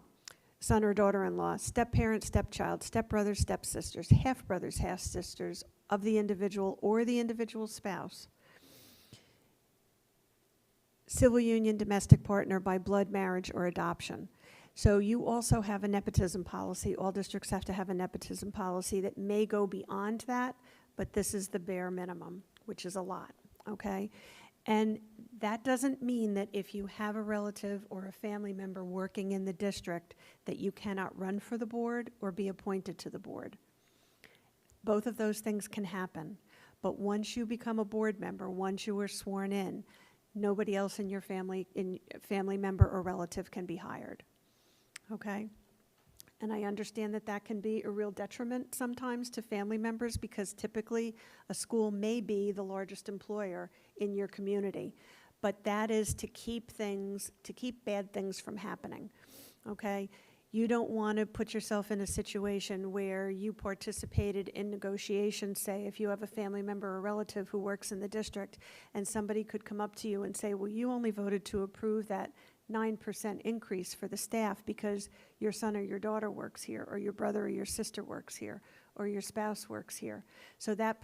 son or daughter-in-law, step-parent, stepchild, stepbrothers, stepsisters, half-brothers, half-sisters of the individual or the individual spouse, civil union, domestic partner by blood, marriage, or adoption. So you also have a nepotism policy. All districts have to have a nepotism policy that may go beyond that, but this is the bare minimum, which is a lot, okay? And that doesn't mean that if you have a relative or a family member working in the district that you cannot run for the board or be appointed to the board. Both of those things can happen. But once you become a board member, once you are sworn in, nobody else in your family member or relative can be hired. Okay? And I understand that that can be a real detriment sometimes to family members, because typically a school may be the largest employer in your community. But that is to keep bad things from happening, okay? You don't want to put yourself in a situation where you participated in negotiations, say, if you have a family member or relative who works in the district, and somebody could come up to you and say, well, you only voted to approve that 9% increase for the staff because your son or your daughter works here, or your brother or your sister works here, or your spouse works here. So that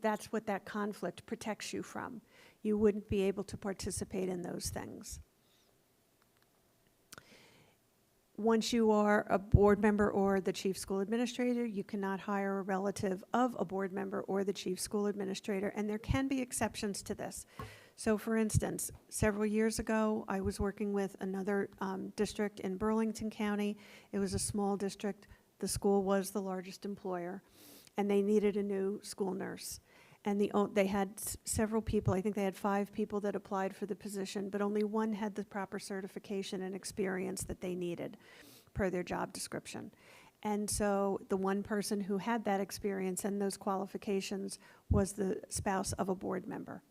that's what that conflict protects you from. You wouldn't be able to participate in those things. Once you are a board member or the chief school administrator, you cannot hire a relative of a board member or the chief school administrator, and there can be exceptions to this. So for instance, several years ago, I was working with another district in Burlington County. It was a small district. The school was the largest employer, and they needed a new school nurse. And they had several people, I think they had 5 people that applied for the position, but only one had the proper certification and experience that they needed per their job description. And so the one person who had that experience and those qualifications was the spouse of a board member.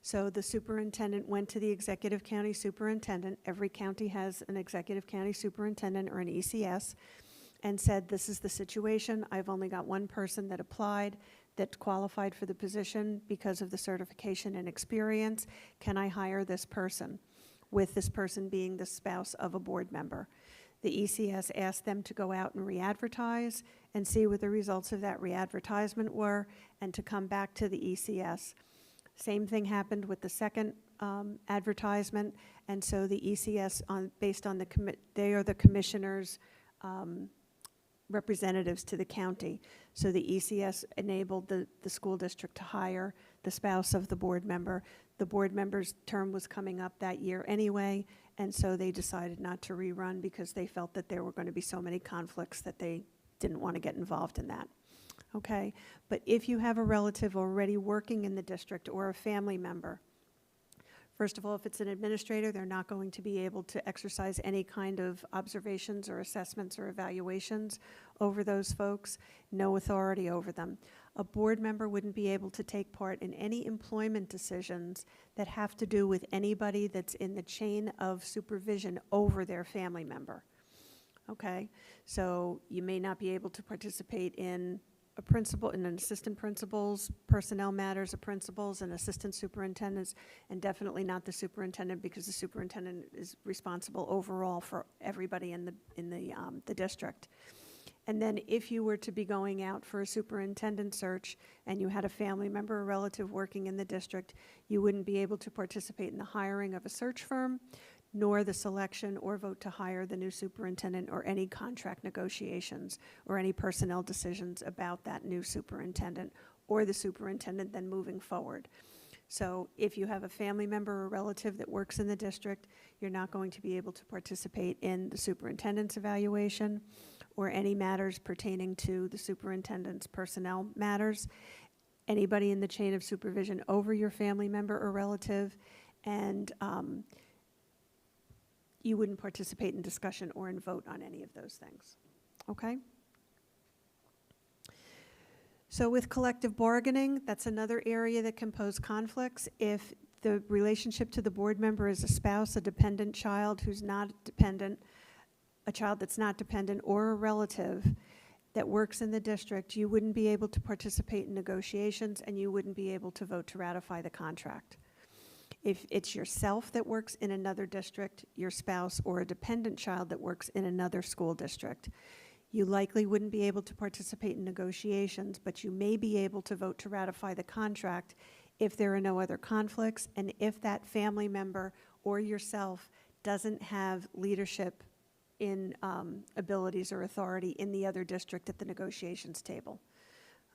So the superintendent went to the executive county superintendent. Every county has an executive county superintendent or an ECS, and said, this is the situation. I've only got one person that applied that qualified for the position because of the certification and experience. Can I hire this person? With this person being the spouse of a board member. The ECS asked them to go out and re-advertise and see what the results of that re-advertisement were, and to come back to the ECS. Same thing happened with the second advertisement, and so the ECS, based on they are the commissioners' representatives to the county. So the ECS enabled the school district to hire the spouse of the board member. The board member's term was coming up that year anyway, and so they decided not to rerun because they felt that there were going to be so many conflicts that they didn't want to get involved in that. Okay, but if you have a relative already working in the district or a family member, first of all, if it's an administrator, they're not going to be able to exercise any kind of observations or assessments or evaluations over those folks, no authority over them. A board member wouldn't be able to take part in any employment decisions that have to do with anybody that's in the chain of supervision over their family member. Okay, so you may not be able to participate in a principal and an assistant principals, personnel matters of principals and assistant superintendents, and definitely not the superintendent, because the superintendent is responsible overall for everybody in the district. And then if you were to be going out for a superintendent search and you had a family member or relative working in the district, you wouldn't be able to participate in the hiring of a search firm, nor the selection or vote to hire the new superintendent, or any contract negotiations or any personnel decisions about that new superintendent or the superintendent then moving forward. So if you have a family member or relative that works in the district, you're not going to be able to participate in the superintendent's evaluation or any matters pertaining to the superintendent's personnel matters, anybody in the chain of supervision over your family member or relative, and you wouldn't participate in discussion or in vote on any of those things, okay? So with collective bargaining, that's another area that can pose conflicts. If the relationship to the board member is a spouse, a dependent child who's not dependent, a child that's not dependent, or a relative that works in the district, you wouldn't be able to participate in negotiations, and you wouldn't be able to vote to ratify the contract. If it's yourself that works in another district, your spouse, or a dependent child that works in another school district, you likely wouldn't be able to participate in negotiations, but you may be able to vote to ratify the contract if there are no other conflicts, and if that family member or yourself doesn't have leadership in abilities or authority in the other district at the negotiations table.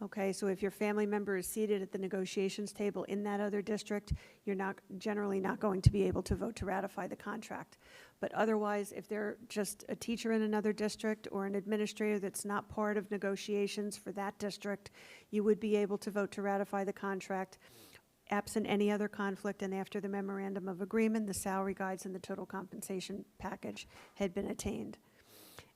Okay, so if your family member is seated at the negotiations table in that other district, you're generally not going to be able to vote to ratify the contract. But otherwise, if they're just a teacher in another district or an administrator that's not part of negotiations for that district, you would be able to vote to ratify the contract. Absent any other conflict, and after the memorandum of agreement, the salary guides and the total compensation package had been attained.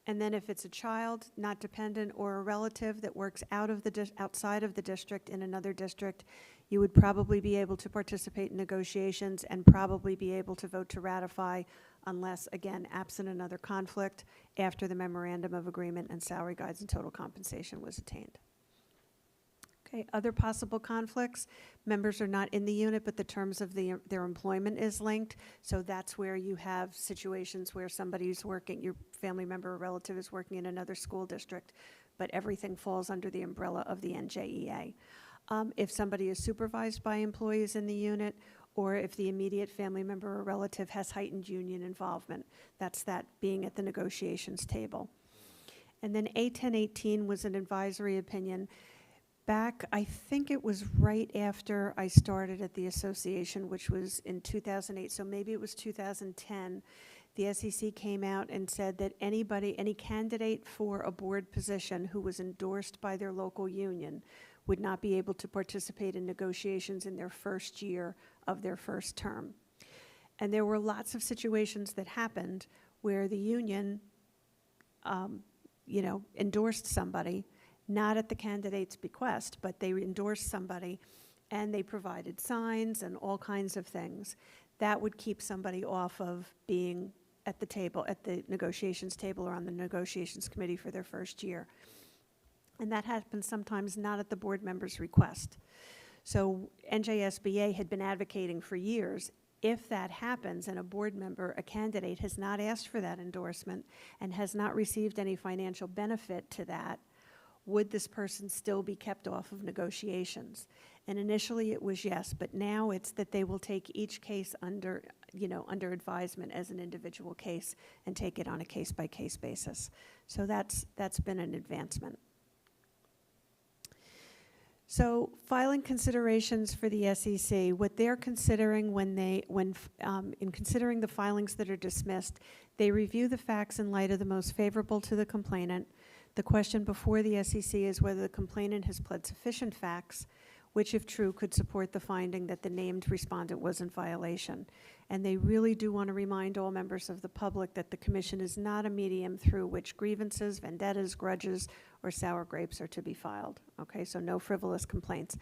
And then if it's a child, not dependent, or a relative that works outside of the district in another district, you would probably be able to participate in negotiations and probably be able to vote to ratify unless, again, absent another conflict, after the memorandum of agreement and salary guides and total compensation was attained. Okay, other possible conflicts, members are not in the unit, but the terms of their employment is linked. So that's where you have situations where somebody's working, your family member or relative is working in another school district, but everything falls under the umbrella of the NJEA. If somebody is supervised by employees in the unit, or if the immediate family member or relative has heightened union involvement, that's that being at the negotiations table. And then A1018 was an advisory opinion. Back, I think it was right after I started at the association, which was in 2008, so maybe it was 2010, the SEC came out and said that any candidate for a board position who was endorsed by their local union would not be able to participate in negotiations in their first year of their first term. And there were lots of situations that happened where the union, endorsed somebody, not at the candidate's bequest, but they endorsed somebody and they provided signs and all kinds of things. That would keep somebody off of being at the table, at the negotiations table or on the negotiations committee for their first year. And that happens sometimes not at the board member's request. So NJSBA had been advocating for years, if that happens and a board member, a candidate, has not asked for that endorsement and has not received any financial benefit to that, would this person still be kept off of negotiations? And initially it was yes, but now it's that they will take each case under advisement as an individual case and take it on a case-by-case basis. So that's been an advancement. So filing considerations for the SEC, what they're considering in considering the filings that are dismissed, they review the facts in light of the most favorable to the complainant. The question before the SEC is whether the complainant has pled sufficient facts, which, if true, could support the finding that the named respondent was in violation. And they really do want to remind all members of the public that the commission is not a medium through which grievances, vendettas, grudges, or sour grapes are to be filed. Okay, so no frivolous complaints.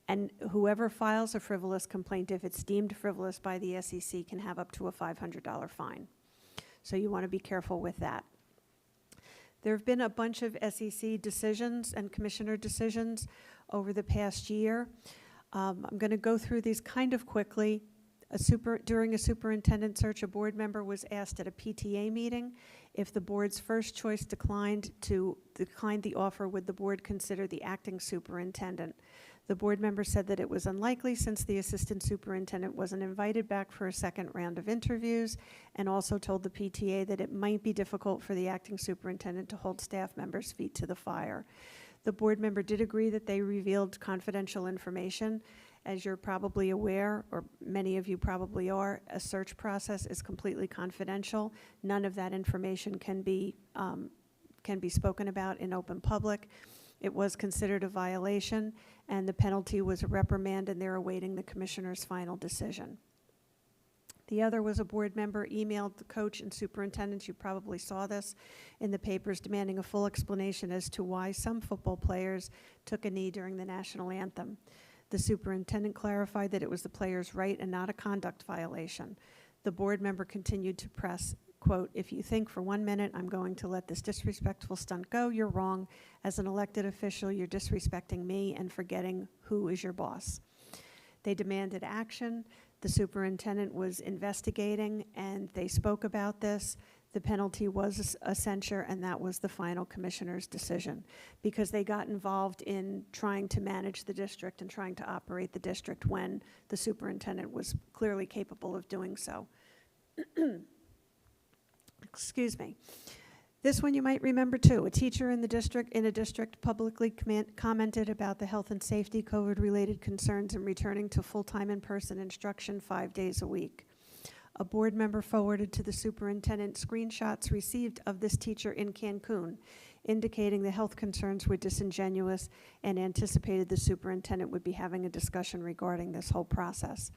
And whoever files a frivolous complaint, if it's deemed frivolous by the SEC, can have up to a $500 fine. So you want to be careful with that. There have been a bunch of SEC decisions and commissioner decisions over the past year. I'm going to go through these kind of quickly. During a superintendent search, a board member was asked at a PTA meeting if the board's first choice declined the offer, would the board consider the acting superintendent? The board member said that it was unlikely since the assistant superintendent wasn't invited back for a second round of interviews, and also told the PTA that it might be difficult for the acting superintendent to hold staff members' feet to the fire. The board member did agree that they revealed confidential information. As you're probably aware, or many of you probably are, a search process is completely confidential. None of that information can be spoken about in open public. It was considered a violation, and the penalty was a reprimand, and they're awaiting the commissioner's final decision. The other was a board member emailed the coach and superintendents, you probably saw this in the papers, demanding a full explanation as to why some football players took a knee during the national anthem. The superintendent clarified that it was the player's right and not a conduct violation. The board member continued to press, quote, "If you think for 1 minute I'm going to let this disrespectful stunt go, you're wrong. As an elected official, you're disrespecting me and forgetting who is your boss." They demanded action. The superintendent was investigating, and they spoke about this. The penalty was a censure, and that was the final commissioner's decision, because they got involved in trying to manage the district and trying to operate the district when the superintendent was clearly capable of doing so. Excuse me. This one you might remember too. A teacher in a district publicly commented about the health and safety COVID-related concerns in returning to full-time in-person instruction 5 days a week. A board member forwarded to the superintendent screenshots received of this teacher in Cancun, indicating the health concerns were disingenuous and anticipated the superintendent would be having a discussion regarding this whole process.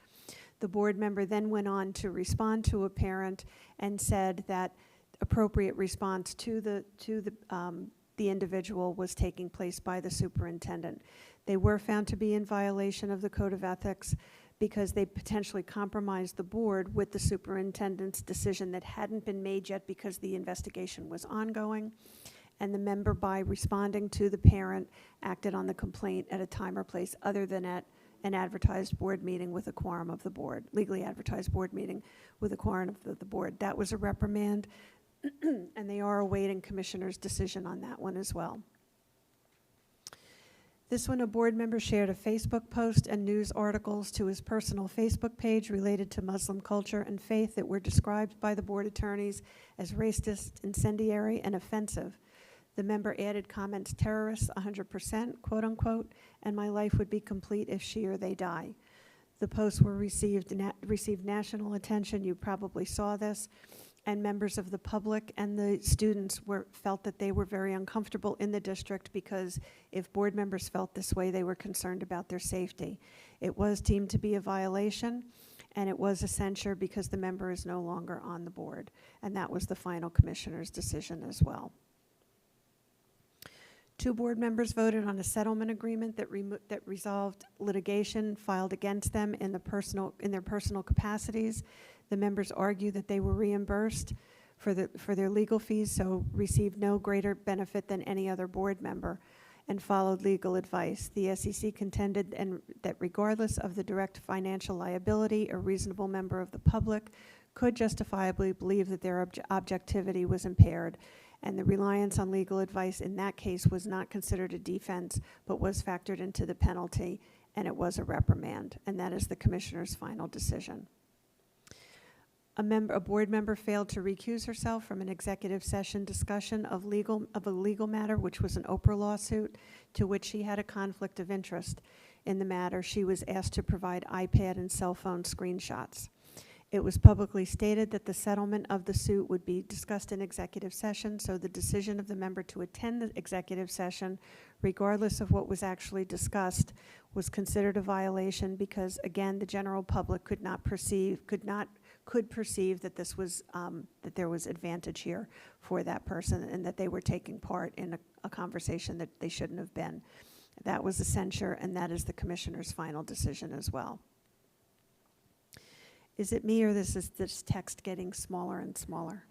The board member then went on to respond to a parent and said that appropriate response to the individual was taking place by the superintendent. They were found to be in violation of the Code of Ethics because they potentially compromised the board with the superintendent's decision that hadn't been made yet because the investigation was ongoing. And the member, by responding to the parent, acted on the complaint at a time or place other than at an advertised board meeting with a quorum of the board, legally advertised board meeting with a quorum of the board. That was a reprimand, and they are awaiting commissioner's decision on that one as well. This one, a board member shared a Facebook post and news articles to his personal Facebook page related to Muslim culture and faith that were described by the board attorneys as racist, incendiary, and offensive. The member added comments, terrorists 100%, quote unquote, and my life would be complete if she or they die. The posts were received national attention. You probably saw this. And members of the public and the students felt that they were very uncomfortable in the district because if board members felt this way, they were concerned about their safety. It was deemed to be a violation, and it was a censure because the member is no longer on the board. And that was the final commissioner's decision as well. 2 board members voted on a settlement agreement that resolved litigation filed against them in their personal capacities. The members argued that they were reimbursed for their legal fees, so received no greater benefit than any other board member, and followed legal advice. The SEC contended that regardless of the direct financial liability, a reasonable member of the public could justifiably believe that their objectivity was impaired, and the reliance on legal advice in that case was not considered a defense, but was factored into the penalty, and it was a reprimand, and that is the commissioner's final decision. A board member failed to recuse herself from an executive session discussion of a legal matter, which was an Oprah lawsuit, to which she had a conflict of interest. In the matter, she was asked to provide iPad and cell phone screenshots. It was publicly stated that the settlement of the suit would be discussed in executive session, so the decision of the member to attend the executive session, regardless of what was actually discussed, was considered a violation because, again, the general public could perceive that this was that there was advantage here for that person and that they were taking part in a conversation that they shouldn't have been. That was a censure, and that is the commissioner's final decision as well. Is it me, or is this text getting smaller and smaller?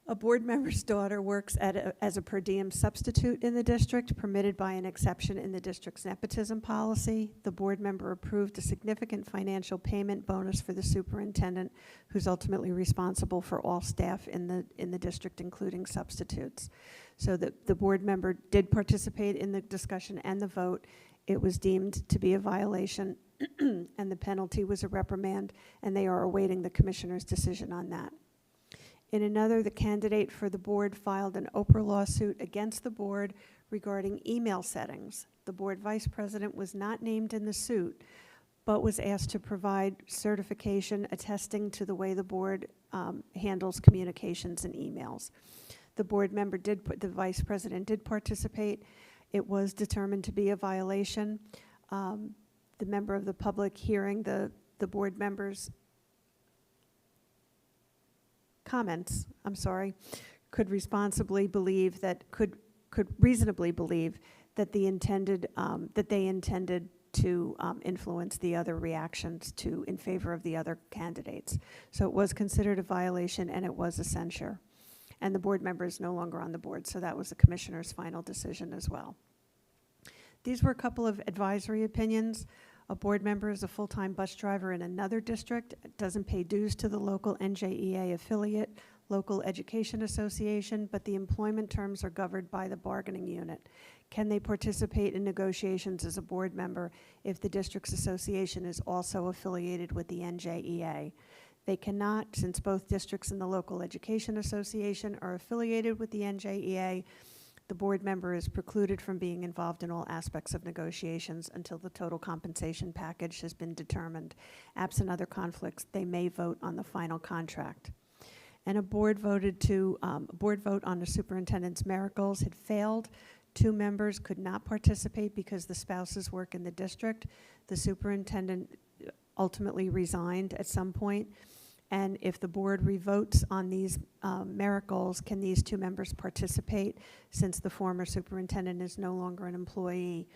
A board member's daughter works as a per diem substitute in the district, permitted by an exception in the district's nepotism policy. The board member approved a significant financial payment bonus for the superintendent, who's ultimately responsible for all staff in the district, including substitutes. So the board member did participate in the discussion and the vote. It was deemed to be a violation, and the penalty was a reprimand, and they are awaiting the commissioner's decision on that. In another, the candidate for the board filed an Oprah lawsuit against the board regarding email settings. The board vice president was not named in the suit, but was asked to provide certification attesting to the way the board handles communications and emails. The board member the vice president did participate. It was determined to be a violation. The member of the public hearing the board members' comments, could reasonably believe that they intended to influence the other reactions in favor of the other candidates. So it was considered a violation, and it was a censure. And the board member is no longer on the board, so that was the commissioner's final decision as well. These were a couple of advisory opinions. A board member is a full-time bus driver in another district, doesn't pay dues to the local NJEA affiliate, local education association, but the employment terms are governed by the bargaining unit. Can they participate in negotiations as a board member if the district's association is also affiliated with the NJEA? They cannot, since both districts and the local education association are affiliated with the NJEA, the board member is precluded from being involved in all aspects of negotiations until the total compensation package has been determined. Absent other conflicts, they may vote on the final contract. And a board vote on the superintendent's merit goals had failed. 2 members could not participate because the spouses work in the district. The superintendent ultimately resigned at some point. And if the board revotes on these merit goals, can these 2 members participate since the former superintendent is no longer an employee?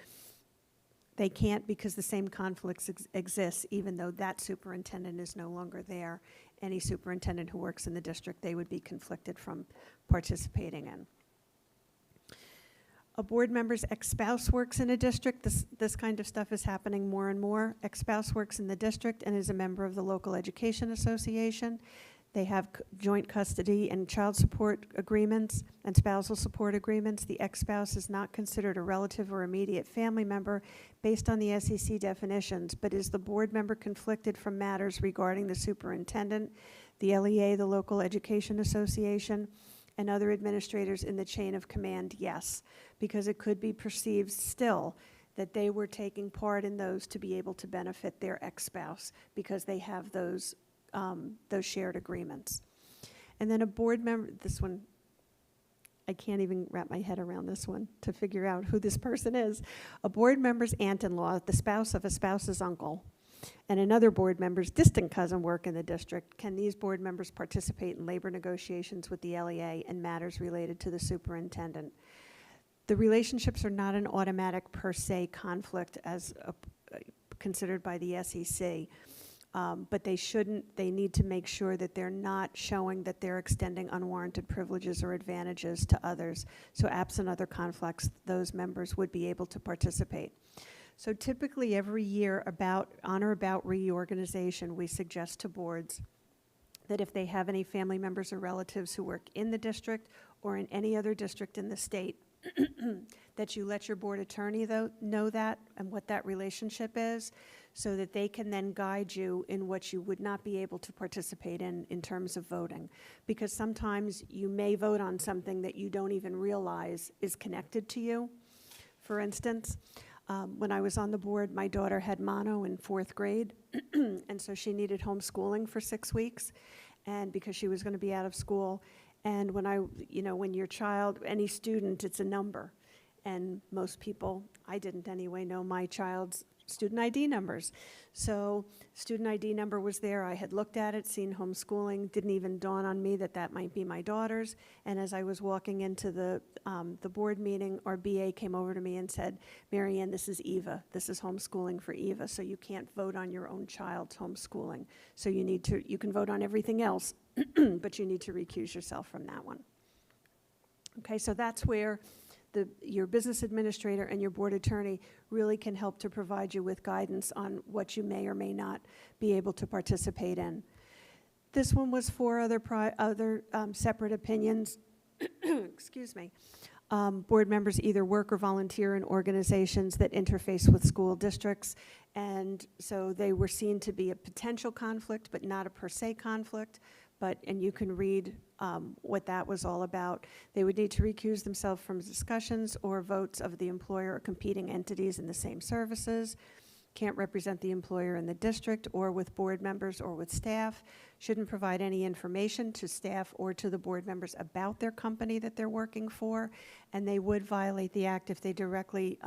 They can't because the same conflicts exist even though that superintendent is no longer there. Any superintendent who works in the district, they would be conflicted from participating in. A board member's ex-spouse works in a district. This kind of stuff is happening more and more. Ex-spouse works in the district and is a member of the local education association. They have joint custody and child support agreements and spousal support agreements. The ex-spouse is not considered a relative or immediate family member based on the SEC definitions, but is the board member conflicted from matters regarding the superintendent, the LEA, the local education association, and other administrators in the chain of command? Yes, because it could be perceived still that they were taking part in those to be able to benefit their ex-spouse because they have those shared agreements. And then a board member, this one, I can't even wrap my head around this one to figure out who this person is. A board member's aunt-in-law, the spouse of a spouse's uncle, and another board member's distant cousin work in the district. Can these board members participate in labor negotiations with the LEA and matters related to the superintendent? The relationships are not an automatic per se conflict as considered by the SEC, but they need to make sure that they're not showing that they're extending unwarranted privileges or advantages to others. So absent other conflicts, those members would be able to participate. So typically every year on or about reorganization, we suggest to boards that if they have any family members or relatives who work in the district or in any other district in the state, that you let your board attorney know that and what that relationship is, so that they can then guide you in what you would not be able to participate in terms of voting. Because sometimes you may vote on something that you don't even realize is connected to you. For instance, when I was on the board, my daughter had mono in 4th grade, and so she needed homeschooling for 6 weeks, and because she was going to be out of school. And when your child, any student, it's a number, and most people, I didn't anyway, know my child's student ID numbers. So student ID number was there. I had looked at it, seen homeschooling, didn't even dawn on me that that might be my daughter's. And as I was walking into the board meeting, our BA came over to me and said, "Mary Ann, this is Eva. This is homeschooling for Eva, so you can't vote on your own child's homeschooling. So you can vote on everything else, but you need to recuse yourself from that one." Okay, so that's where your business administrator and your board attorney really can help to provide you with guidance on what you may or may not be able to participate in. This one was 4 other separate opinions. Excuse me. Board members either work or volunteer in organizations that interface with school districts, and so they were seen to be a potential conflict, but not a per se conflict. And you can read what that was all about. They would need to recuse themselves from discussions or votes of the employer or competing entities in the same services. Can't represent the employer in the district or with board members or with staff. Shouldn't provide any information to staff or to the board members about their company that they're working for. And they would violate the act if they directly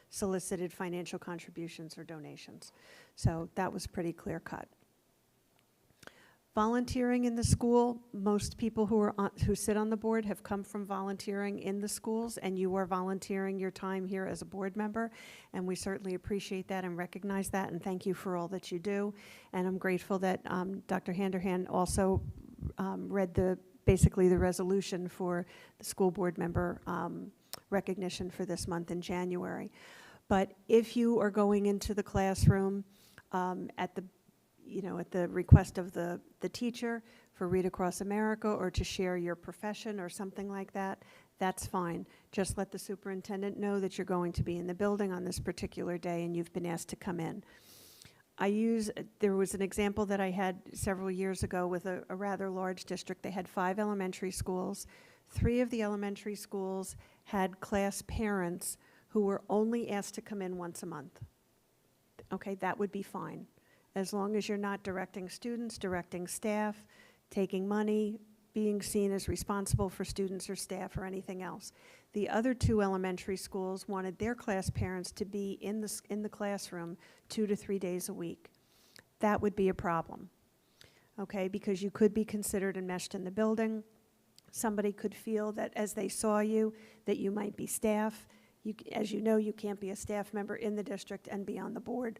solicited financial contributions or donations. So that was pretty clear cut. Volunteering in the school, most people who sit on the board have come from volunteering in the schools, and you are volunteering your time here as a board member, and we certainly appreciate that and recognize that, and thank you for all that you do. And I'm grateful that Dr. Handerhan also read basically the resolution for the school board member recognition for this month in January. But if you are going into the classroom at the request of the teacher for Read Across America or to share your profession or something like that, that's fine. Just let the superintendent know that you're going to be in the building on this particular day and you've been asked to come in. There was an example that I had several years ago with a rather large district. They had 5 elementary schools. 3 of the elementary schools had class parents who were only asked to come in once a month. Okay, that would be fine, as long as you're not directing students, directing staff, taking money, being seen as responsible for students or staff or anything else. The other 2 elementary schools wanted their class parents to be in the classroom 2 to 3 days a week. That would be a problem, okay, because you could be considered enmeshed in the building. Somebody could feel that as they saw you, that you might be staff. As you know, you can't be a staff member in the district and be on the board.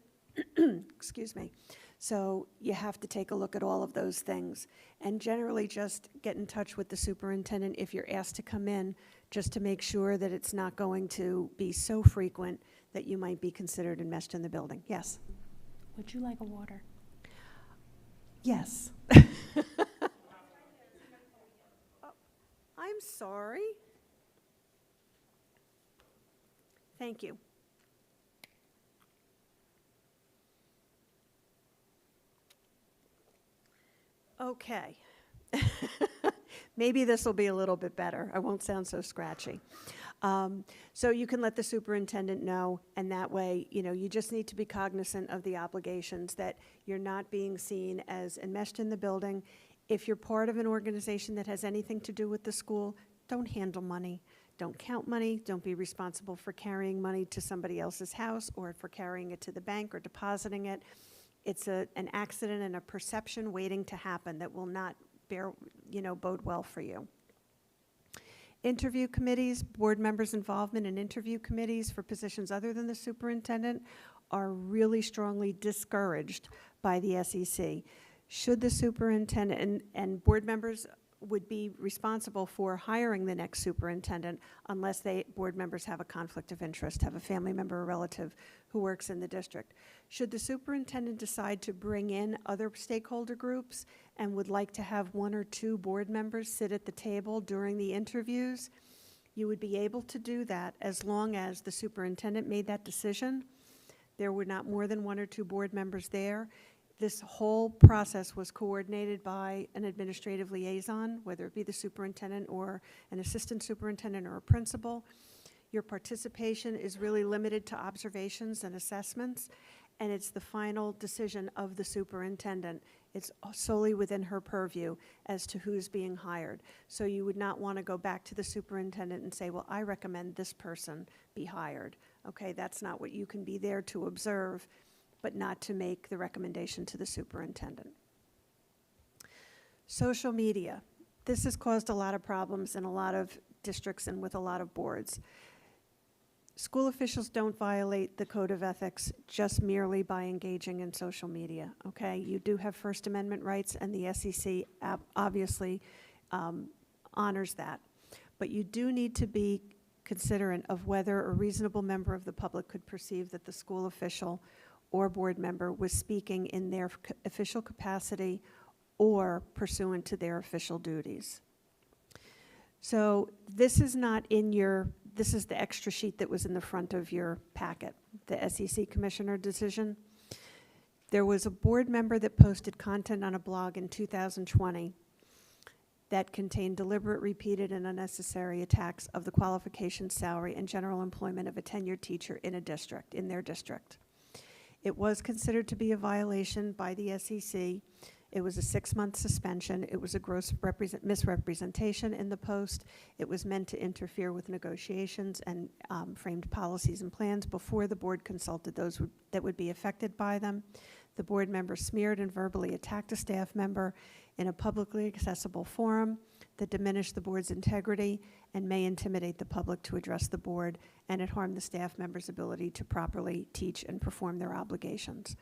Excuse me. So you have to take a look at all of those things. And generally just get in touch with the superintendent if you're asked to come in, just to make sure that it's not going to be so frequent that you might be considered enmeshed in the building. Yes? Would you like a water? Yes. I'm sorry. Thank you. Okay. Maybe this will be a little bit better. I won't sound so scratchy. So you can let the superintendent know, and that way, you just need to be cognizant of the obligations, that you're not being seen as enmeshed in the building. If you're part of an organization that has anything to do with the school, don't handle money. Don't count money. Don't be responsible for carrying money to somebody else's house or for carrying it to the bank or depositing it. It's an accident and a perception waiting to happen that will not bode well for you. Interview committees, board members' involvement in interview committees for positions other than the superintendent are really strongly discouraged by the SEC. Should the superintendent, and board members would be responsible for hiring the next superintendent unless board members have a conflict of interest, have a family member or relative who works in the district. Should the superintendent decide to bring in other stakeholder groups and would like to have 1 or 2 board members sit at the table during the interviews, you would be able to do that as long as the superintendent made that decision. There were not more than 1 or 2 board members there. This whole process was coordinated by an administrative liaison, whether it be the superintendent or an assistant superintendent or a principal. Your participation is really limited to observations and assessments, and it's the final decision of the superintendent. It's solely within her purview as to who's being hired. So you would not want to go back to the superintendent and say, well, I recommend this person be hired. Okay, that's not what you can be there to observe, but not to make the recommendation to the superintendent. Social media. This has caused a lot of problems in a lot of districts and with a lot of boards. School officials don't violate the code of ethics just merely by engaging in social media, okay? You do have First Amendment rights, and the SEC obviously honors that. But you do need to be considerate of whether a reasonable member of the public could perceive that the school official or board member was speaking in their official capacity or pursuant to their official duties. So this is not in this is the extra sheet that was in the front of your packet, the SEC Commissioner decision. There was a board member that posted content on a blog in 2020 that contained deliberate, repeated, and unnecessary attacks of the qualification, salary, and general employment of a tenured teacher in their district. It was considered to be a violation by the SEC. It was a 6-month suspension. It was a gross misrepresentation in the post. It was meant to interfere with negotiations and framed policies and plans before the board consulted those that would be affected by them. The board member smeared and verbally attacked a staff member in a publicly accessible forum that diminished the board's integrity and may intimidate the public to address the board, and it harmed the staff member's ability to properly teach and perform their obligations.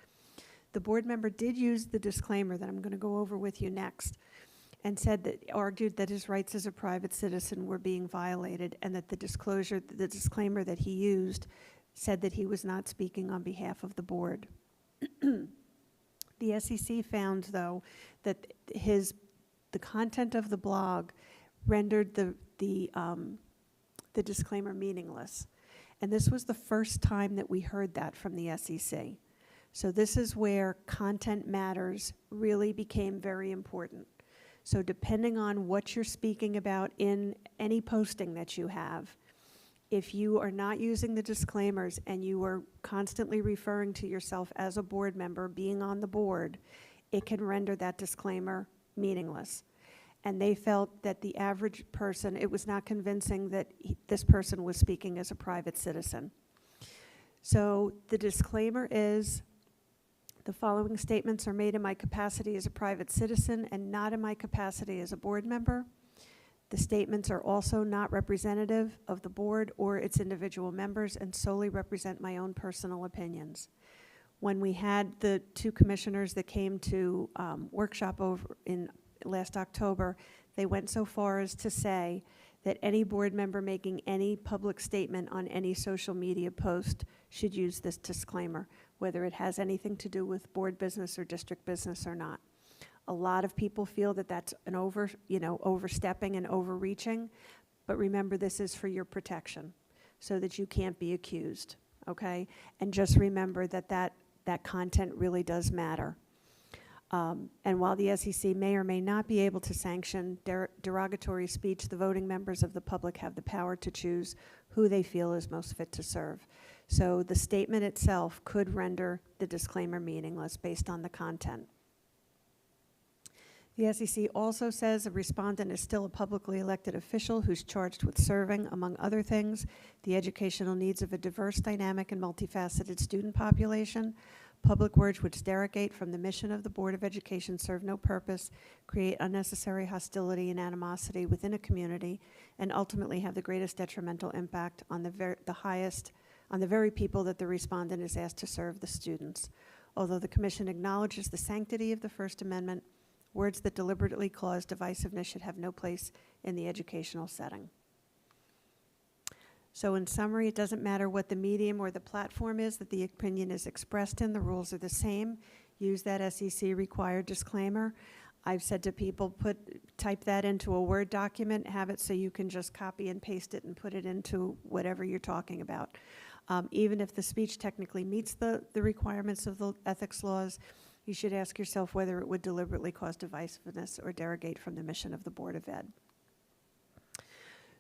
The board member did use the disclaimer that I'm going to go over with you next, and argued that his rights as a private citizen were being violated, and that the disclaimer that he used said that he was not speaking on behalf of the board. The SEC found, though, that the content of the blog rendered the disclaimer meaningless. And this was the first time that we heard that from the SEC. So this is where content matters really became very important. So depending on what you're speaking about in any posting that you have, if you are not using the disclaimers and you are constantly referring to yourself as a board member being on the board, it can render that disclaimer meaningless. And they felt that the average person, it was not convincing that this person was speaking as a private citizen. So the disclaimer is, the following statements are made in my capacity as a private citizen and not in my capacity as a board member. The statements are also not representative of the board or its individual members and solely represent my own personal opinions. When we had the two commissioners that came to workshop over in last October, they went so far as to say that any board member making any public statement on any social media post should use this disclaimer, whether it has anything to do with board business or district business or not. A lot of people feel that that's an overstepping and overreaching, but remember, this is for your protection so that you can't be accused, okay? And just remember that that content really does matter. And while the SEC may or may not be able to sanction derogatory speech, the voting members of the public have the power to choose who they feel is most fit to serve. So the statement itself could render the disclaimer meaningless based on the content. The SEC also says a respondent is still a publicly elected official who's charged with serving, among other things, the educational needs of a diverse, dynamic, and multifaceted student population. Public words which derogate from the mission of the Board of Education serve no purpose, create unnecessary hostility and animosity within a community, and ultimately have the greatest detrimental impact on the very people that the respondent is asked to serve, the students. Although the Commission acknowledges the sanctity of the First Amendment, words that deliberately cause divisiveness should have no place in the educational setting. So in summary, it doesn't matter what the medium or the platform is that the opinion is expressed in, the rules are the same. Use that SEC required disclaimer. I've said to people, type that into a Word document, have it so you can just copy and paste it and put it into whatever you're talking about. Even if the speech technically meets the requirements of the ethics laws, you should ask yourself whether it would deliberately cause divisiveness or derogate from the mission of the Board of Ed.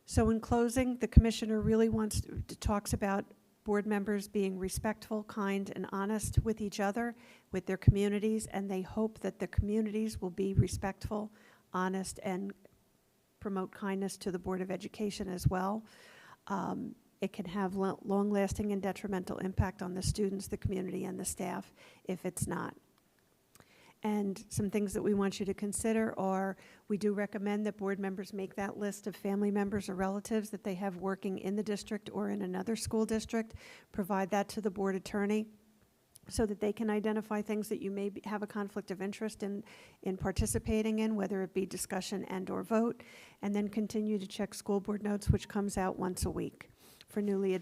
So in closing, the commissioner really talks about board members being respectful, kind, and honest with each other, with their communities, and they hope that the communities will be respectful, honest, and promote kindness to the Board of Education as well. It can have long-lasting and detrimental impact on the students, the community, and the staff if it's not. And some things that we want you to consider are, we do recommend that board members make that list of family members or relatives that they have working in the district or in another school district. Provide that to the board attorney so that they can identify things that you may have a conflict of interest in participating in, whether it be discussion and or vote, and then continue to check school board notes, which comes out once a week, for newly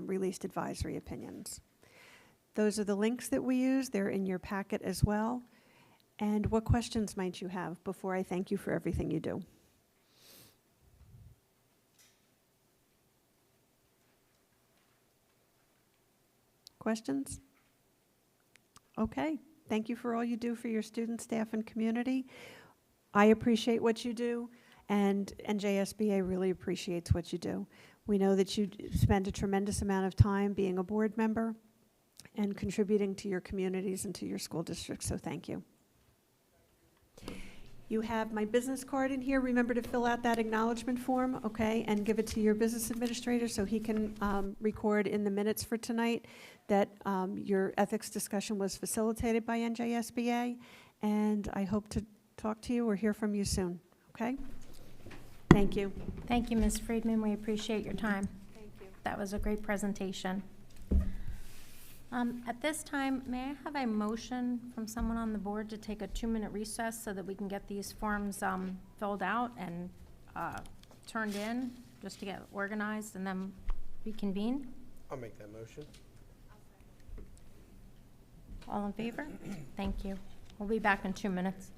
released advisory opinions. Those are the links that we use. They're in your packet as well. And what questions might you have before I thank you for everything you do? Questions? Okay. Thank you for all you do for your students, staff, and community. I appreciate what you do, and NJSBA really appreciates what you do. We know that you spend a tremendous amount of time being a board member and contributing to your communities and to your school districts, so thank you. You have my business card in here. Remember to fill out that acknowledgement form, okay, and give it to your business administrator so he can record in the minutes for tonight that your ethics discussion was facilitated by NJSBA, and I hope to talk to you or hear from you soon, okay? Thank you. Thank you, Ms. Friedman. We appreciate your time. Thank you. That was a great presentation. At this time, may I have a motion from someone on the board to take a 2-minute recess so that we can get these forms filled out and turned in, just to get organized and then reconvene? I'll make that motion. All in favor? Thank you. We'll be back in 2 minutes.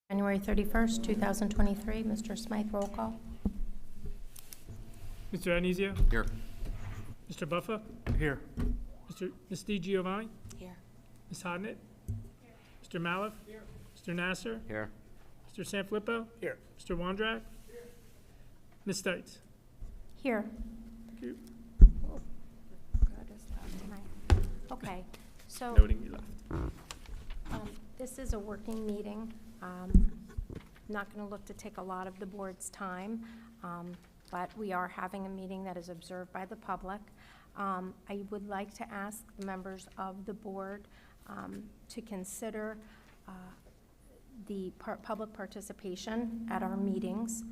January 31st, 2023. Mr. Smythe, roll call. Mr. Adenizio? Here. Mr. Buffa? Here. Ms. Di Giovanni? Here. Ms. Hodnett? Mr. Maliff? Here. Mr. Nasser? Here. Mr. Sanfilippo? Here. Mr. Wondrak? Ms. Stites? Here. Thank you. Okay, so Noting you left. this is a working meeting. Not going to look to take a lot of the board's time, but we are having a meeting that is observed by the public. I would like to ask the members of the board to consider the public participation at our meetings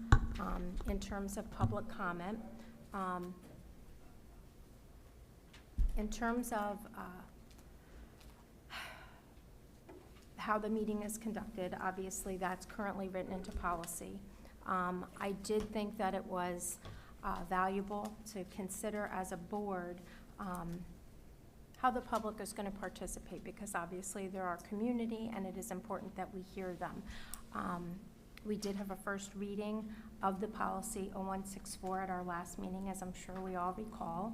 in terms of public comment. In terms of how the meeting is conducted, obviously that's currently written into policy. I did think that it was valuable to consider as a board how the public is going to participate, because obviously they're our community and it is important that we hear them. We did have a first reading of the policy 0164 at our last meeting, as I'm sure we all recall,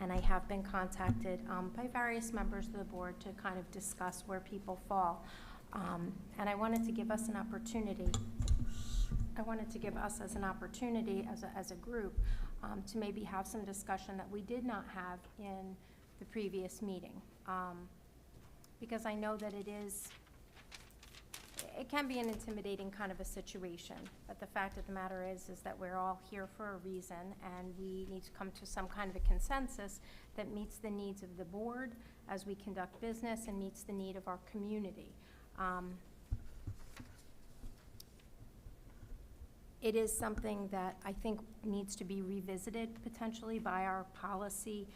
and I have been contacted by various members of the board to kind of discuss where people fall. And I wanted to give us an opportunity, as an opportunity as a group to maybe have some discussion that we did not have in the previous meeting. Because I know that it can be an intimidating kind of a situation, but the fact of the matter is that we're all here for a reason, and we need to come to some kind of a consensus that meets the needs of the board as we conduct business and meets the need of our community. It is something that I think needs to be revisited potentially by our policy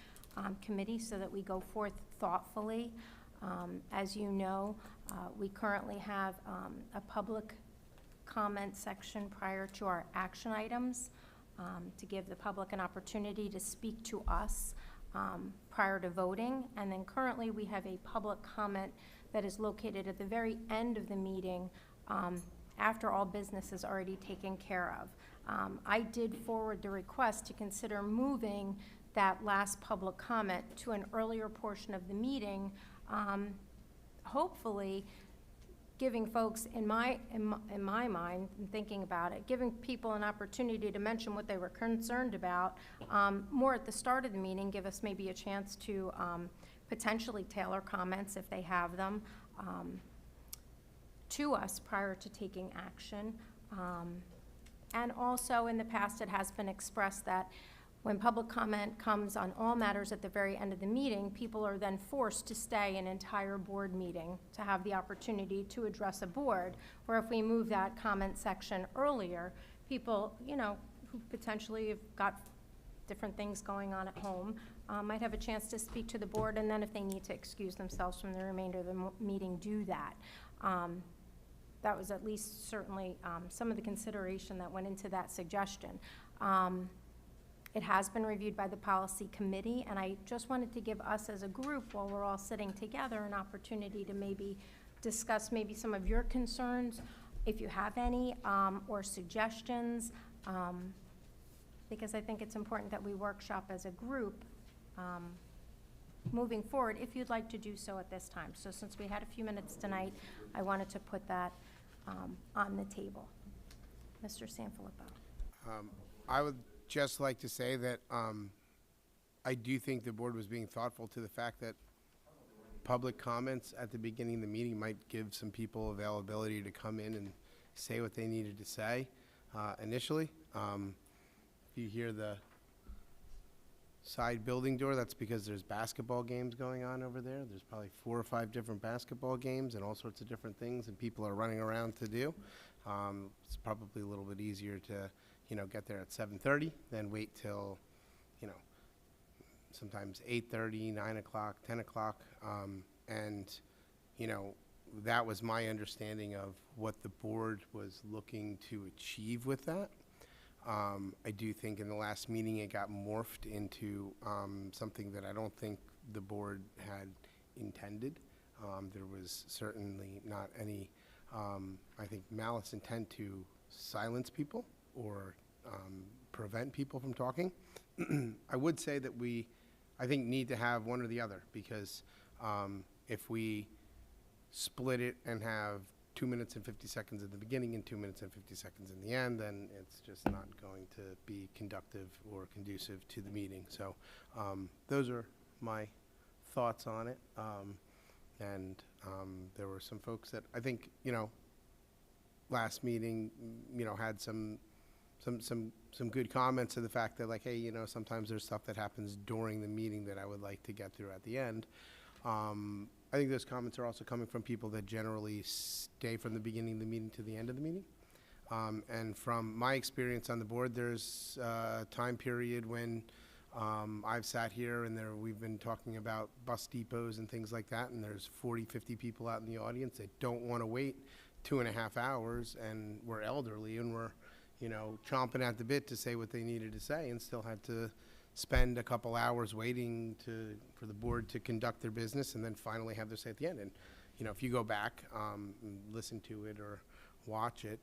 committee so that we go forth thoughtfully. As you know, we currently have a public comment section prior to our action items to give the public an opportunity to speak to us prior to voting. And then currently we have a public comment that is located at the very end of the meeting after all business is already taken care of. I did forward the request to consider moving that last public comment to an earlier portion of the meeting, hopefully giving folks, in my mind, and thinking about it, giving people an opportunity to mention what they were concerned about more at the start of the meeting, give us maybe a chance to potentially tailor comments if they have them to us prior to taking action. And also in the past it has been expressed that when public comment comes on all matters at the very end of the meeting, people are then forced to stay an entire board meeting to have the opportunity to address a board, where if we move that comment section earlier, people, who potentially have got different things going on at home, might have a chance to speak to the board, and then if they need to excuse themselves from the remainder of the meeting, do that. That was at least certainly some of the consideration that went into that suggestion. It has been reviewed by the policy committee, and I just wanted to give us as a group, while we're all sitting together, an opportunity to maybe discuss maybe some of your concerns, if you have any, or suggestions, because I think it's important that we workshop as a group moving forward, if you'd like to do so at this time. So since we had a few minutes tonight, I wanted to put that on the table. Mr. Sanfilippo. I would just like to say that I do think the board was being thoughtful to the fact that public comments at the beginning of the meeting might give some people availability to come in and say what they needed to say initially. If you hear the side building door, that's because there's basketball games going on over there. There's probably 4 or 5 different basketball games and all sorts of different things that people are running around to do. It's probably a little bit easier to get there at 7:30 than wait till, sometimes 8:30, 9 o'clock, 10 o'clock. And, that was my understanding of what the board was looking to achieve with that. I do think in the last meeting it got morphed into something that I don't think the board had intended. There was certainly not any I think, malice intent to silence people or prevent people from talking. I would say that we, I think, need to have one or the other, because if we split it and have 2 minutes and 50 seconds at the beginning and 2 minutes and 50 seconds in the end, then it's just not going to be conductive or conducive to the meeting. So those are my thoughts on it. There were some folks that I think, last meeting, had some good comments to the fact that, like, hey, sometimes there's stuff that happens during the meeting that I would like to get through at the end. I think those comments are also coming from people that generally stay from the beginning of the meeting to the end of the meeting. And from my experience on the board, there's a time period when I've sat here and we've been talking about bus depots and things like that, and there's 40, 50 people out in the audience that don't want to wait 2.5 hours, and we're elderly and we're, chomping at the bit to say what they needed to say, and still had to spend a couple hours waiting for the board to conduct their business and then finally have their say at the end. And, if you go back and listen to it or watch it,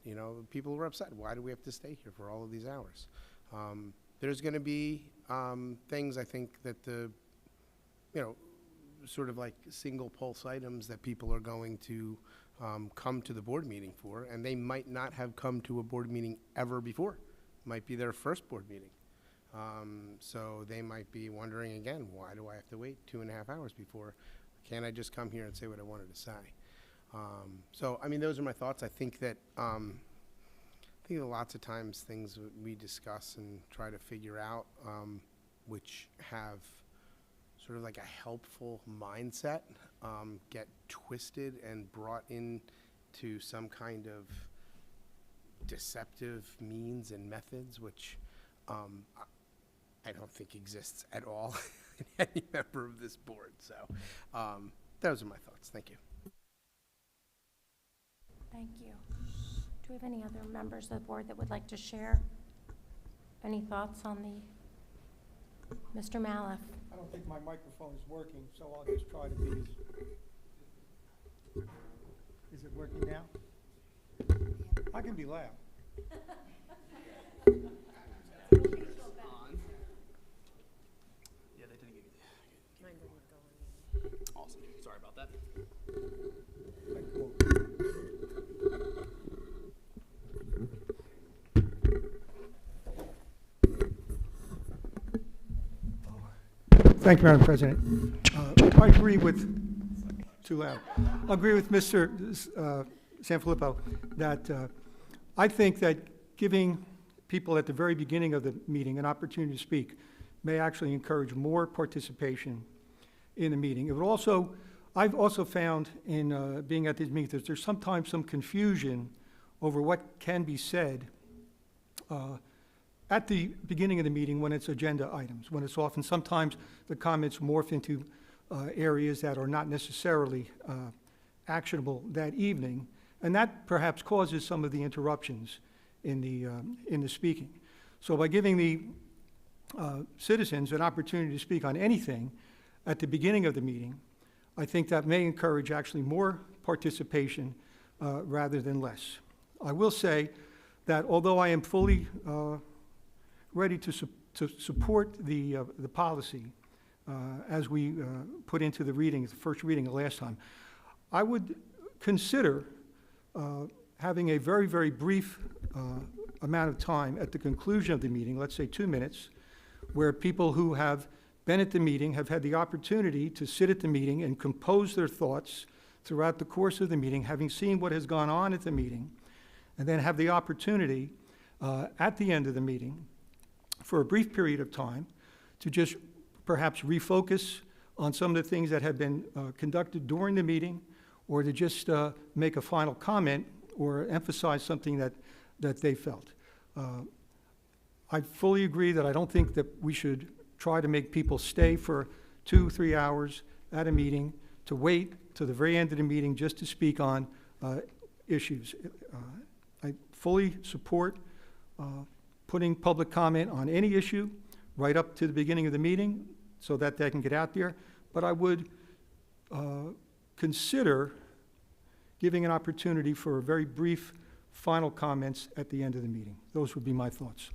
people were upset. Why do we have to stay here for all of these hours? There's going to be things, I think, that sort of like single pulse items that people are going to come to the board meeting for, and they might not have come to a board meeting ever before. Might be their first board meeting. So they might be wondering again, why do I have to wait 2.5 hours before? Can't I just come here and say what I wanted to say? So, I mean, those are my thoughts. I think that that lots of times things we discuss and try to figure out, which have sort of like a helpful mindset, get twisted and brought into some kind of deceptive means and methods, which I don't think exists at all in any member of this board. So those are my thoughts. Thank you. Thank you. Do we have any other members of the board that would like to share any thoughts on Mr. Maliff? I don't think my microphone is working, so I'll just try to be Is it working now? I can be loud. Yeah, they didn't give you. Mine didn't go in. Awesome. Sorry about that. Thank you, Madam President. I agree with, too loud. I agree with Mr. Sanfilippo that I think that giving people at the very beginning of the meeting an opportunity to speak may actually encourage more participation in the meeting. It would also, I've also found in being at these meetings that there's sometimes some confusion over what can be said at the beginning of the meeting when it's agenda items, when it's often, sometimes the comments morph into areas that are not necessarily actionable that evening, and that perhaps causes some of the interruptions in the speaking. So by giving the citizens an opportunity to speak on anything at the beginning of the meeting, I think that may encourage actually more participation rather than less. I will say that although I am fully ready to support the policy as we put into the first reading the last time, I would consider having a very, very brief amount of time at the conclusion of the meeting, let's say 2 minutes, where people who have been at the meeting have had the opportunity to sit at the meeting and compose their thoughts throughout the course of the meeting, having seen what has gone on at the meeting, and then have the opportunity at the end of the meeting for a brief period of time to just perhaps refocus on some of the things that have been conducted during the meeting, or to just make a final comment or emphasize something that they felt. I fully agree that I don't think that we should try to make people stay for 2-3 hours at a meeting, to wait to the very end of the meeting just to speak on issues. I fully support putting public comment on any issue right up to the beginning of the meeting so that they can get out there. But I would consider, giving an opportunity for a very brief final comments at the end of the meeting. Those would be my thoughts.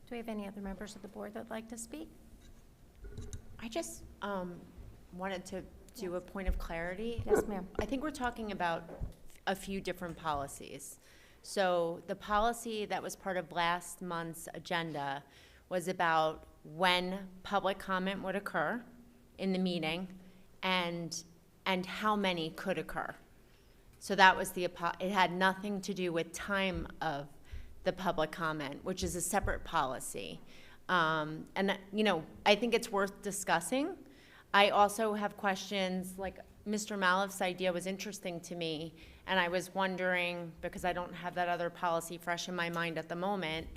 Do we have any other members of the board that'd like to speak? I just wanted to do a point of clarity. Yes, ma'am. I think we're talking about a few different policies. So the policy that was part of last month's agenda was about when public comment would occur in the meeting and how many could occur. So that was it had nothing to do with time of the public comment, which is a separate policy. And, I think it's worth discussing. I also have questions, like Mr. Maliff's idea was interesting to me, and I was wondering, because I don't have that other policy fresh in my mind at the moment,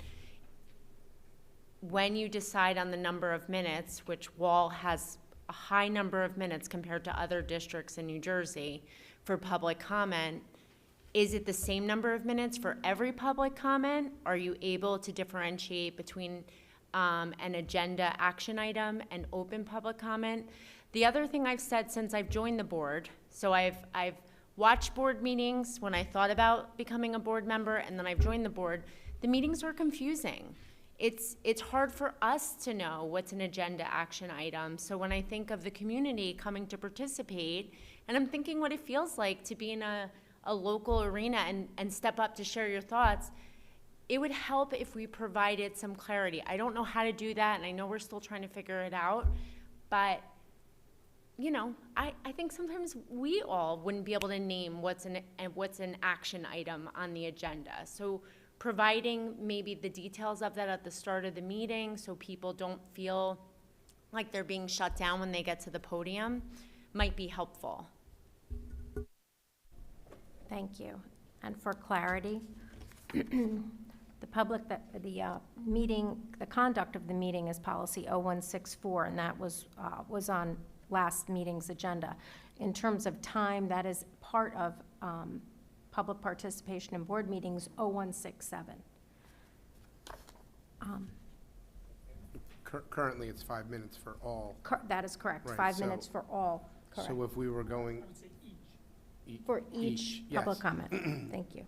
when you decide on the number of minutes, which Wall has a high number of minutes compared to other districts in New Jersey for public comment, is it the same number of minutes for every public comment? Are you able to differentiate between an agenda action item and open public comment? The other thing I've said since I've joined the board, so I've watched board meetings when I thought about becoming a board member, and then I've joined the board, the meetings are confusing. It's hard for us to know what's an agenda action item. So when I think of the community coming to participate, and I'm thinking what it feels like to be in a local arena and step up to share your thoughts, it would help if we provided some clarity. I don't know how to do that, and I know we're still trying to figure it out, but I think sometimes we all wouldn't be able to name what's an action item on the agenda. So providing maybe the details of that at the start of the meeting so people don't feel like they're being shut down when they get to the podium might be helpful. Thank you. And for clarity, the conduct of the meeting is policy 0164, and that was on last meeting's agenda. In terms of time, that is part of public participation in board meetings 0167. Currently, it's 5 minutes for all. That is correct, Right, 5 so- minutes for all, correct. So if we were going, For each public yes. comment. Thank you.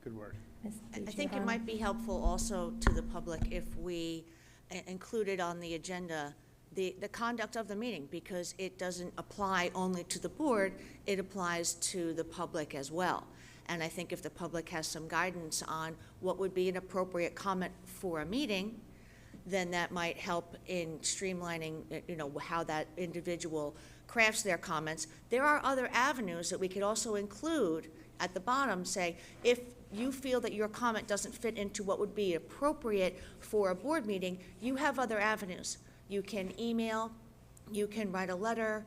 Good word. Ms. I think it DiGiovanni? might be helpful also to the public if we included on the agenda the conduct of the meeting, because it doesn't apply only to the board, it applies to the public as well. And I think if the public has some guidance on what would be an appropriate comment for a meeting, then that might help in streamlining, how that individual crafts their comments. There are other avenues that we could also include at the bottom, say, if you feel that your comment doesn't fit into what would be appropriate for a board meeting, you have other avenues. You can email, you can write a letter,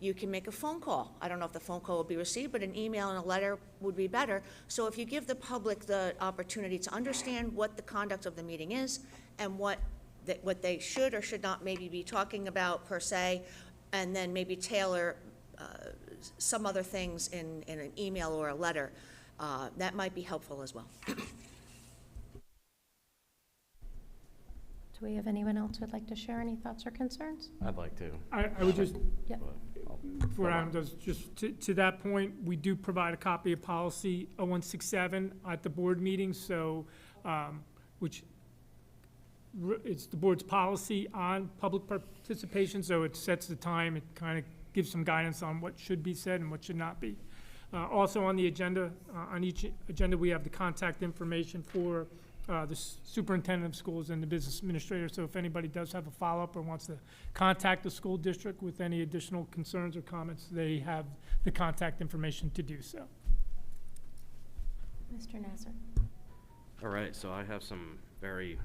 you can make a phone call. I don't know if the phone call will be received, but an email and a letter would be better. So if you give the public the opportunity to understand what the conduct of the meeting is and what they should or should not maybe be talking about per se, and then maybe tailor some other things in an email or a letter, that might be helpful as well. Do we have anyone else who'd like to share any thoughts or concerns? I'd like to. I would just, Yep. before Adam does, just to that point, we do provide a copy of policy 0167 at the board meeting, so, it's the board's policy on public participation, so it sets the time, it kind of gives some guidance on what should be said and what should not be. Also on the agenda, on each agenda, we have the contact information for the superintendent of schools and the business administrator, so if anybody does have a follow-up or wants to contact the school district with any additional concerns or comments, they have the contact information to do so. Mr. Nasser? All right, so I have some very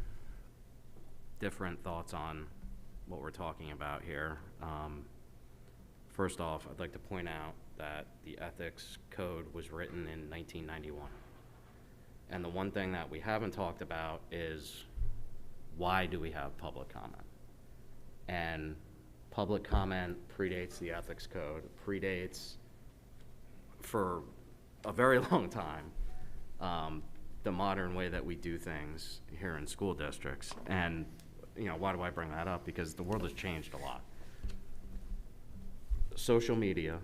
different thoughts on what we're talking about here. First off, I'd like to point out that the ethics code was written in 1991. And the one thing that we haven't talked about is, why do we have public comment? And public comment predates the ethics code, predates, for a very long time, the modern way that we do things here in school districts. And, why do I bring that up? Because the world has changed a lot. social media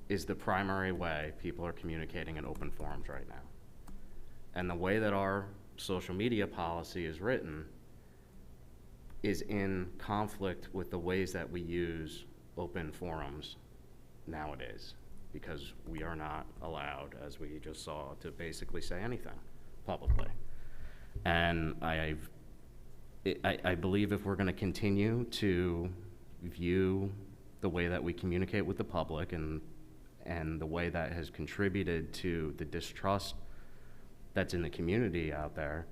is the primary way people are communicating in open forums right now. And the way that our social media policy is written is in conflict with the ways that we use open forums nowadays, because we are not allowed, as we just saw, to basically say anything publicly. And I believe if we're going to continue to view the way that we communicate with the public and the way that has contributed to the distrust that's in the community out there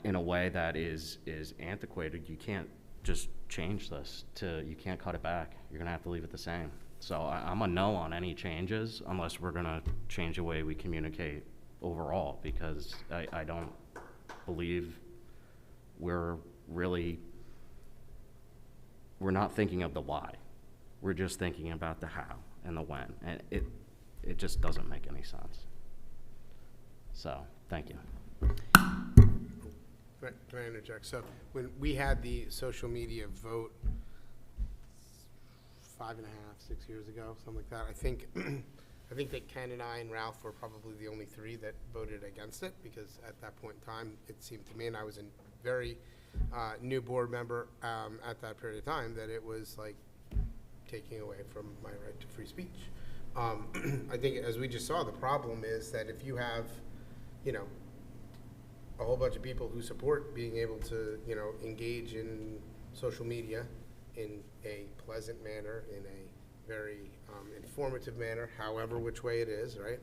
in a way that is antiquated, you can't just change this you can't cut it back. You're going to have to leave it the same. So I'm a no on any changes unless we're going to change the way we communicate overall, because I don't believe we're not thinking of the why. We're just thinking about the how and the when, and it just doesn't make any sense. So, thank you. Can I interject? So when we had the social media vote 5.5, 6 years ago, something like that, I think that Ken and I and Ralph were probably the only three that voted against it, because at that point in time, it seemed to me, and I was a very new board member at that period of time, that it was like taking away from my right to free speech. I think, as we just saw, the problem is that if you have, a whole bunch of people who support being able to, engage in social media in a pleasant manner, in a very informative manner, however which way it is, right?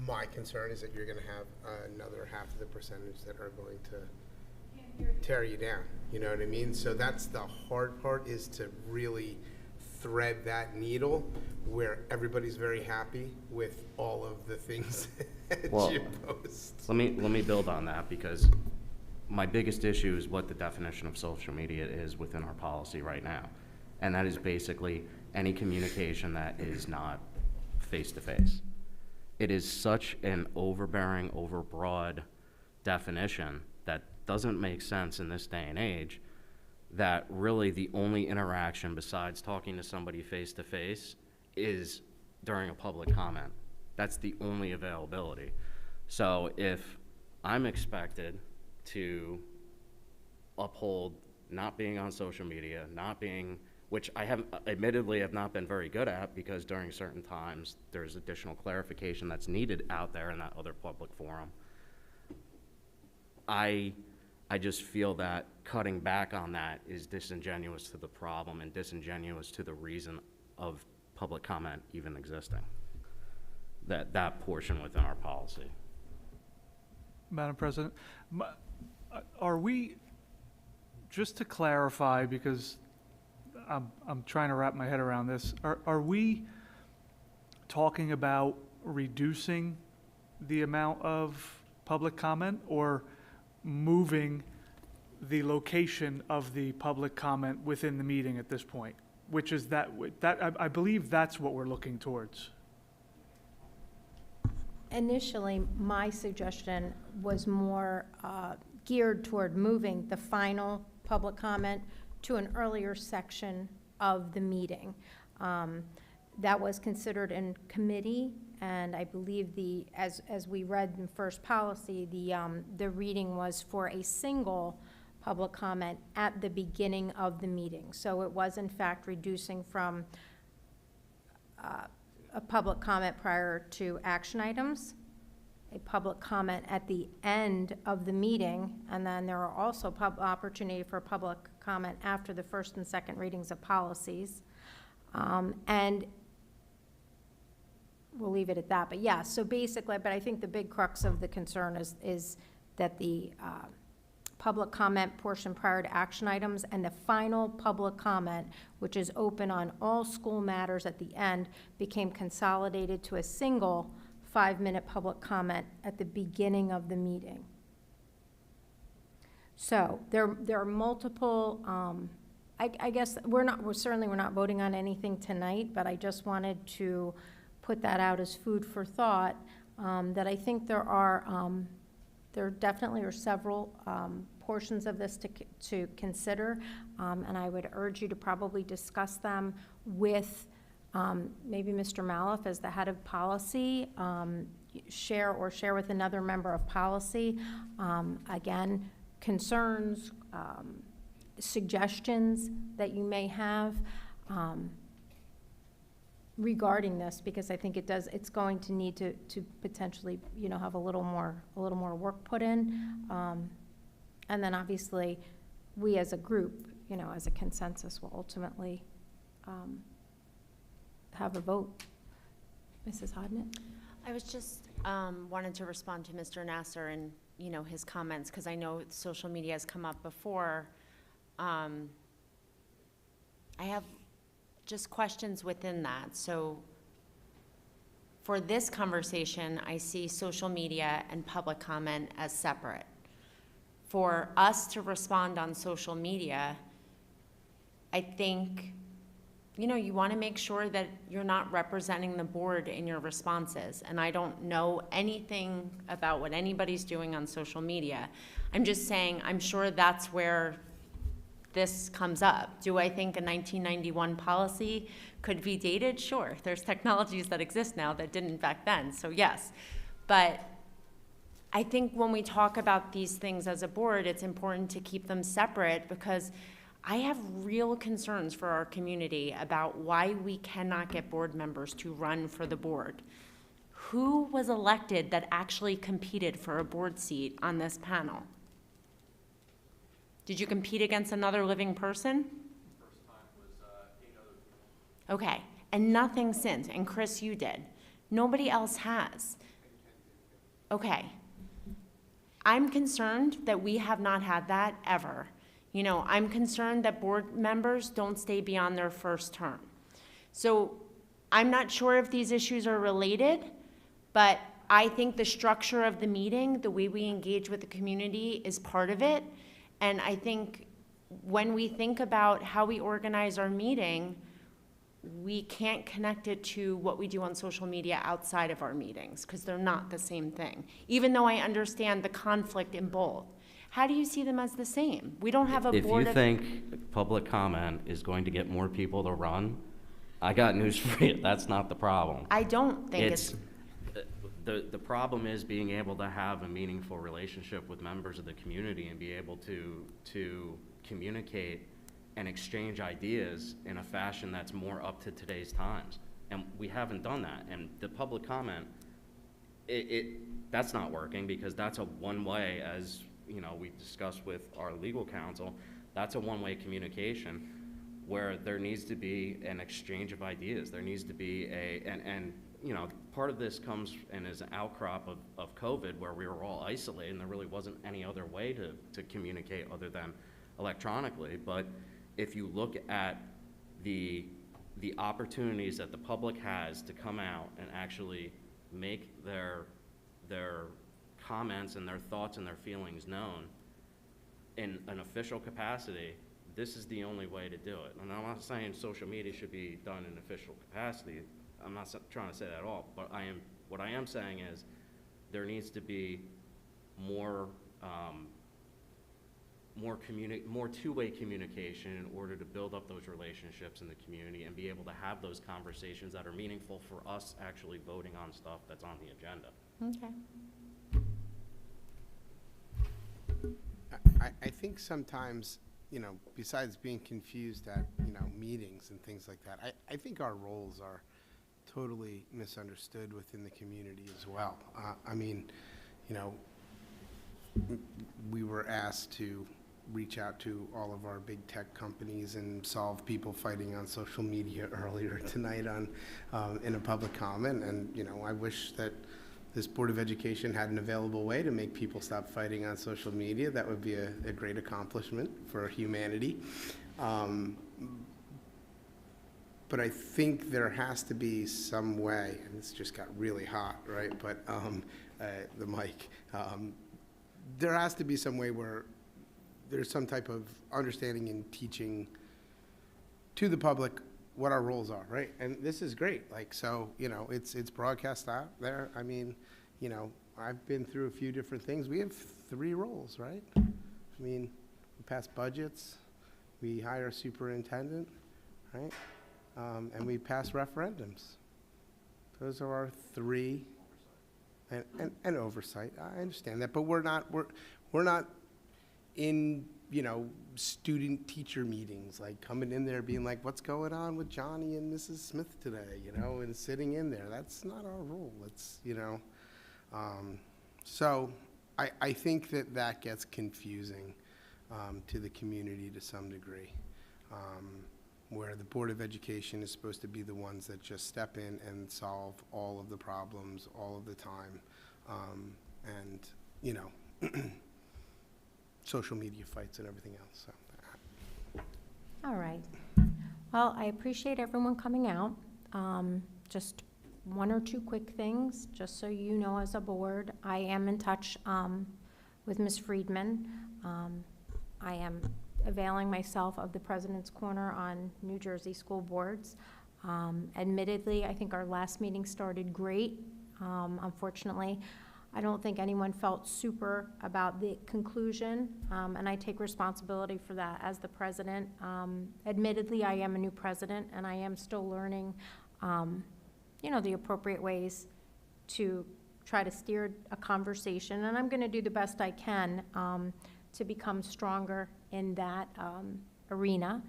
My concern is that you're going to have another half of the percentage that are going to tear you down. You know what I mean? So that's the hard part, is to really thread that needle where everybody's very happy with all of the things that Well, you post. Let me build on that, because my biggest issue is what the definition of social media is within our policy right now. And that is basically any communication that is not face-to-face. It is such an overbearing, overbroad definition that doesn't make sense in this day and age, that really the only interaction besides talking to somebody face-to-face is during a public comment. That's the only availability. So if I'm expected to uphold not being on social media, which I have admittedly have not been very good at, because during certain times there's additional clarification that's needed out there in that other public forum, I just feel that cutting back on that is disingenuous to the problem and disingenuous to the reason of public comment even existing. That portion within our policy. Madam President, are we, just to clarify, because I'm trying to wrap my head around this, are we talking about reducing the amount of public comment, or moving the location of the public comment within the meeting at this point? Which is that I believe that's what we're looking towards. Initially, my suggestion was more geared toward moving the final public comment to an earlier section of the meeting. That was considered in committee, and I believe as we read in first policy, the reading was for a single public comment at the beginning of the meeting. So it was in fact reducing from a public comment prior to action items, a public comment at the end of the meeting, and then there are also opportunity for public comment after the first and second readings of policies. And we'll leave it at that. But yeah, so basically, but I think the big crux of the concern is that the public comment portion prior to action items and the final public comment, which is open on all school matters at the end, became consolidated to a single 5-minute public comment at the beginning of the meeting. So there are multiple, I guess we're not voting on anything tonight, but I just wanted to put that out as food for thought, that I think there are there definitely are several portions of this to consider, and I would urge you to probably discuss them with maybe Mr. Malouf as the head of policy, share with another member of policy. Again, concerns, suggestions that you may have regarding this, because I think it's going to need to potentially, have a little more work put in. And then obviously, we as a group, as a consensus will ultimately have a vote. Mrs. Hodnett? I was just wanted to respond to Mr. Nasser and, his comments, because I know social media has come up before. I have just questions within that. So for this conversation, I see social media and public comment as separate. For us to respond on social media, I think, you want to make sure that you're not representing the board in your responses. And I don't know anything about what anybody's doing on social media. I'm just saying, I'm sure that's where this comes up. Do I think a 1991 policy could be dated? Sure. There's technologies that exist now that didn't back then, so yes. But I think when we talk about these things as a board, it's important to keep them separate, because I have real concerns for our community about why we cannot get board members to run for the board. Who was elected that actually competed for a board seat on this panel? Did you compete against another living person? First time was 8 other people. Okay, and nothing since, and Chris, you did. Nobody else has. Okay. I'm concerned that we have not had that ever. I'm concerned that board members don't stay beyond their first term. So I'm not sure if these issues are related, but I think the structure of the meeting, the way we engage with the community, is part of it. And I think when we think about how we organize our meeting, we can't connect it to what we do on social media outside of our meetings, because they're not the same thing, even though I understand the conflict in both. How do you see them as the same? We don't have a board of... If you think public comment is going to get more people to run, I got news for you. That's not the problem. I don't think it's... The problem is being able to have a meaningful relationship with members of the community and be able to communicate and exchange ideas in a fashion that's more up to today's times. And we haven't done that. And the public comment, that's not working, because that's a one-way, as we discussed with our legal counsel, that's a one-way communication where there needs to be an exchange of ideas. There needs to be part of this comes and is an outcrop of COVID, where we were all isolated and there really wasn't any other way to communicate other than electronically. But if you look at the opportunities that the public has to come out and actually make their comments and their thoughts and their feelings known in an official capacity, this is the only way to do it. And I'm not saying social media should be done in official capacity. I'm not trying to say that at all. But what I am saying is there needs to be more two-way communication in order to build up those relationships in the community and be able to have those conversations that are meaningful for us actually voting on stuff that's on the agenda. Okay. I think sometimes, besides being confused at, meetings and things like that, I think our roles are totally misunderstood within the community as well. We were asked to reach out to all of our big tech companies and solve people fighting on social media earlier tonight in a public comment. And, I wish that this Board of Education had an available way to make people stop fighting on social media. That would be a great accomplishment for humanity. But I think there has to be some way, and this just got really hot, right? But the mic. There has to be some way where there's some type of understanding and teaching to the public what our roles are, right? And this is great. It's broadcast out there. I've been through a few different things. We have 3 roles, right? I mean, we pass budgets, we hire a superintendent, right? And we pass referendums. Those are our 3, and oversight. I understand that, but we're not in, you know, student teacher meetings, like coming in there being like, what's going on with Johnny and Mrs. Smith today, you know, and sitting in there. That's not our role. It's, you know, so I think that gets confusing to the community to some degree, where the Board of Education is supposed to be the ones that just step in and solve all of the problems all of the time, and, you know, social media fights and everything else. So. All right. Well, I appreciate everyone coming out. Just 1 or 2 quick things, just so you know as a board. I am in touch with Ms. Friedman. I am availing myself of the President's Corner on New Jersey school boards. Admittedly, I think our last meeting started great. Unfortunately, I don't think anyone felt super about the conclusion, and I take responsibility for that as the president. Admittedly, I am a new president, and I am still learning, you know, the appropriate ways to try to steer a conversation, and I'm going to do the best I can to become stronger in that arena.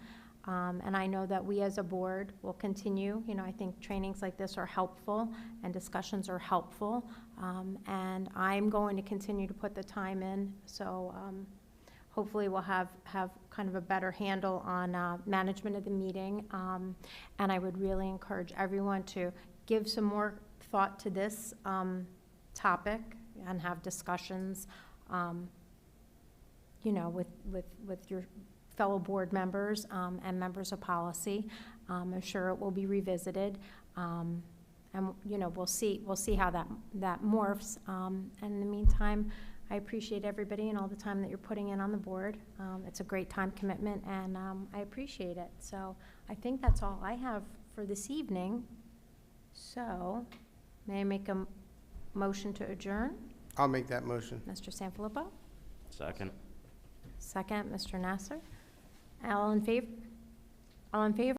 And I know that we as a board will continue. You know, I think trainings like this are helpful and discussions are helpful. And I'm going to continue to put the time in. So hopefully we'll have kind of a better handle on management of the meeting. And I would really encourage everyone to give some more thought to this topic and have discussions, you know, with your fellow board members and members of policy. I'm sure it will be revisited, and you know, we'll see how that morphs. And in the meantime, I appreciate everybody and all the time that you're putting in on the board. It's a great time commitment, and I appreciate it. So I think that's all I have for this evening. So may I make a motion to adjourn? I'll make that motion. Mr. Sanfilippo? Second. Second, Mr. Nasser? All in favor? All in favor?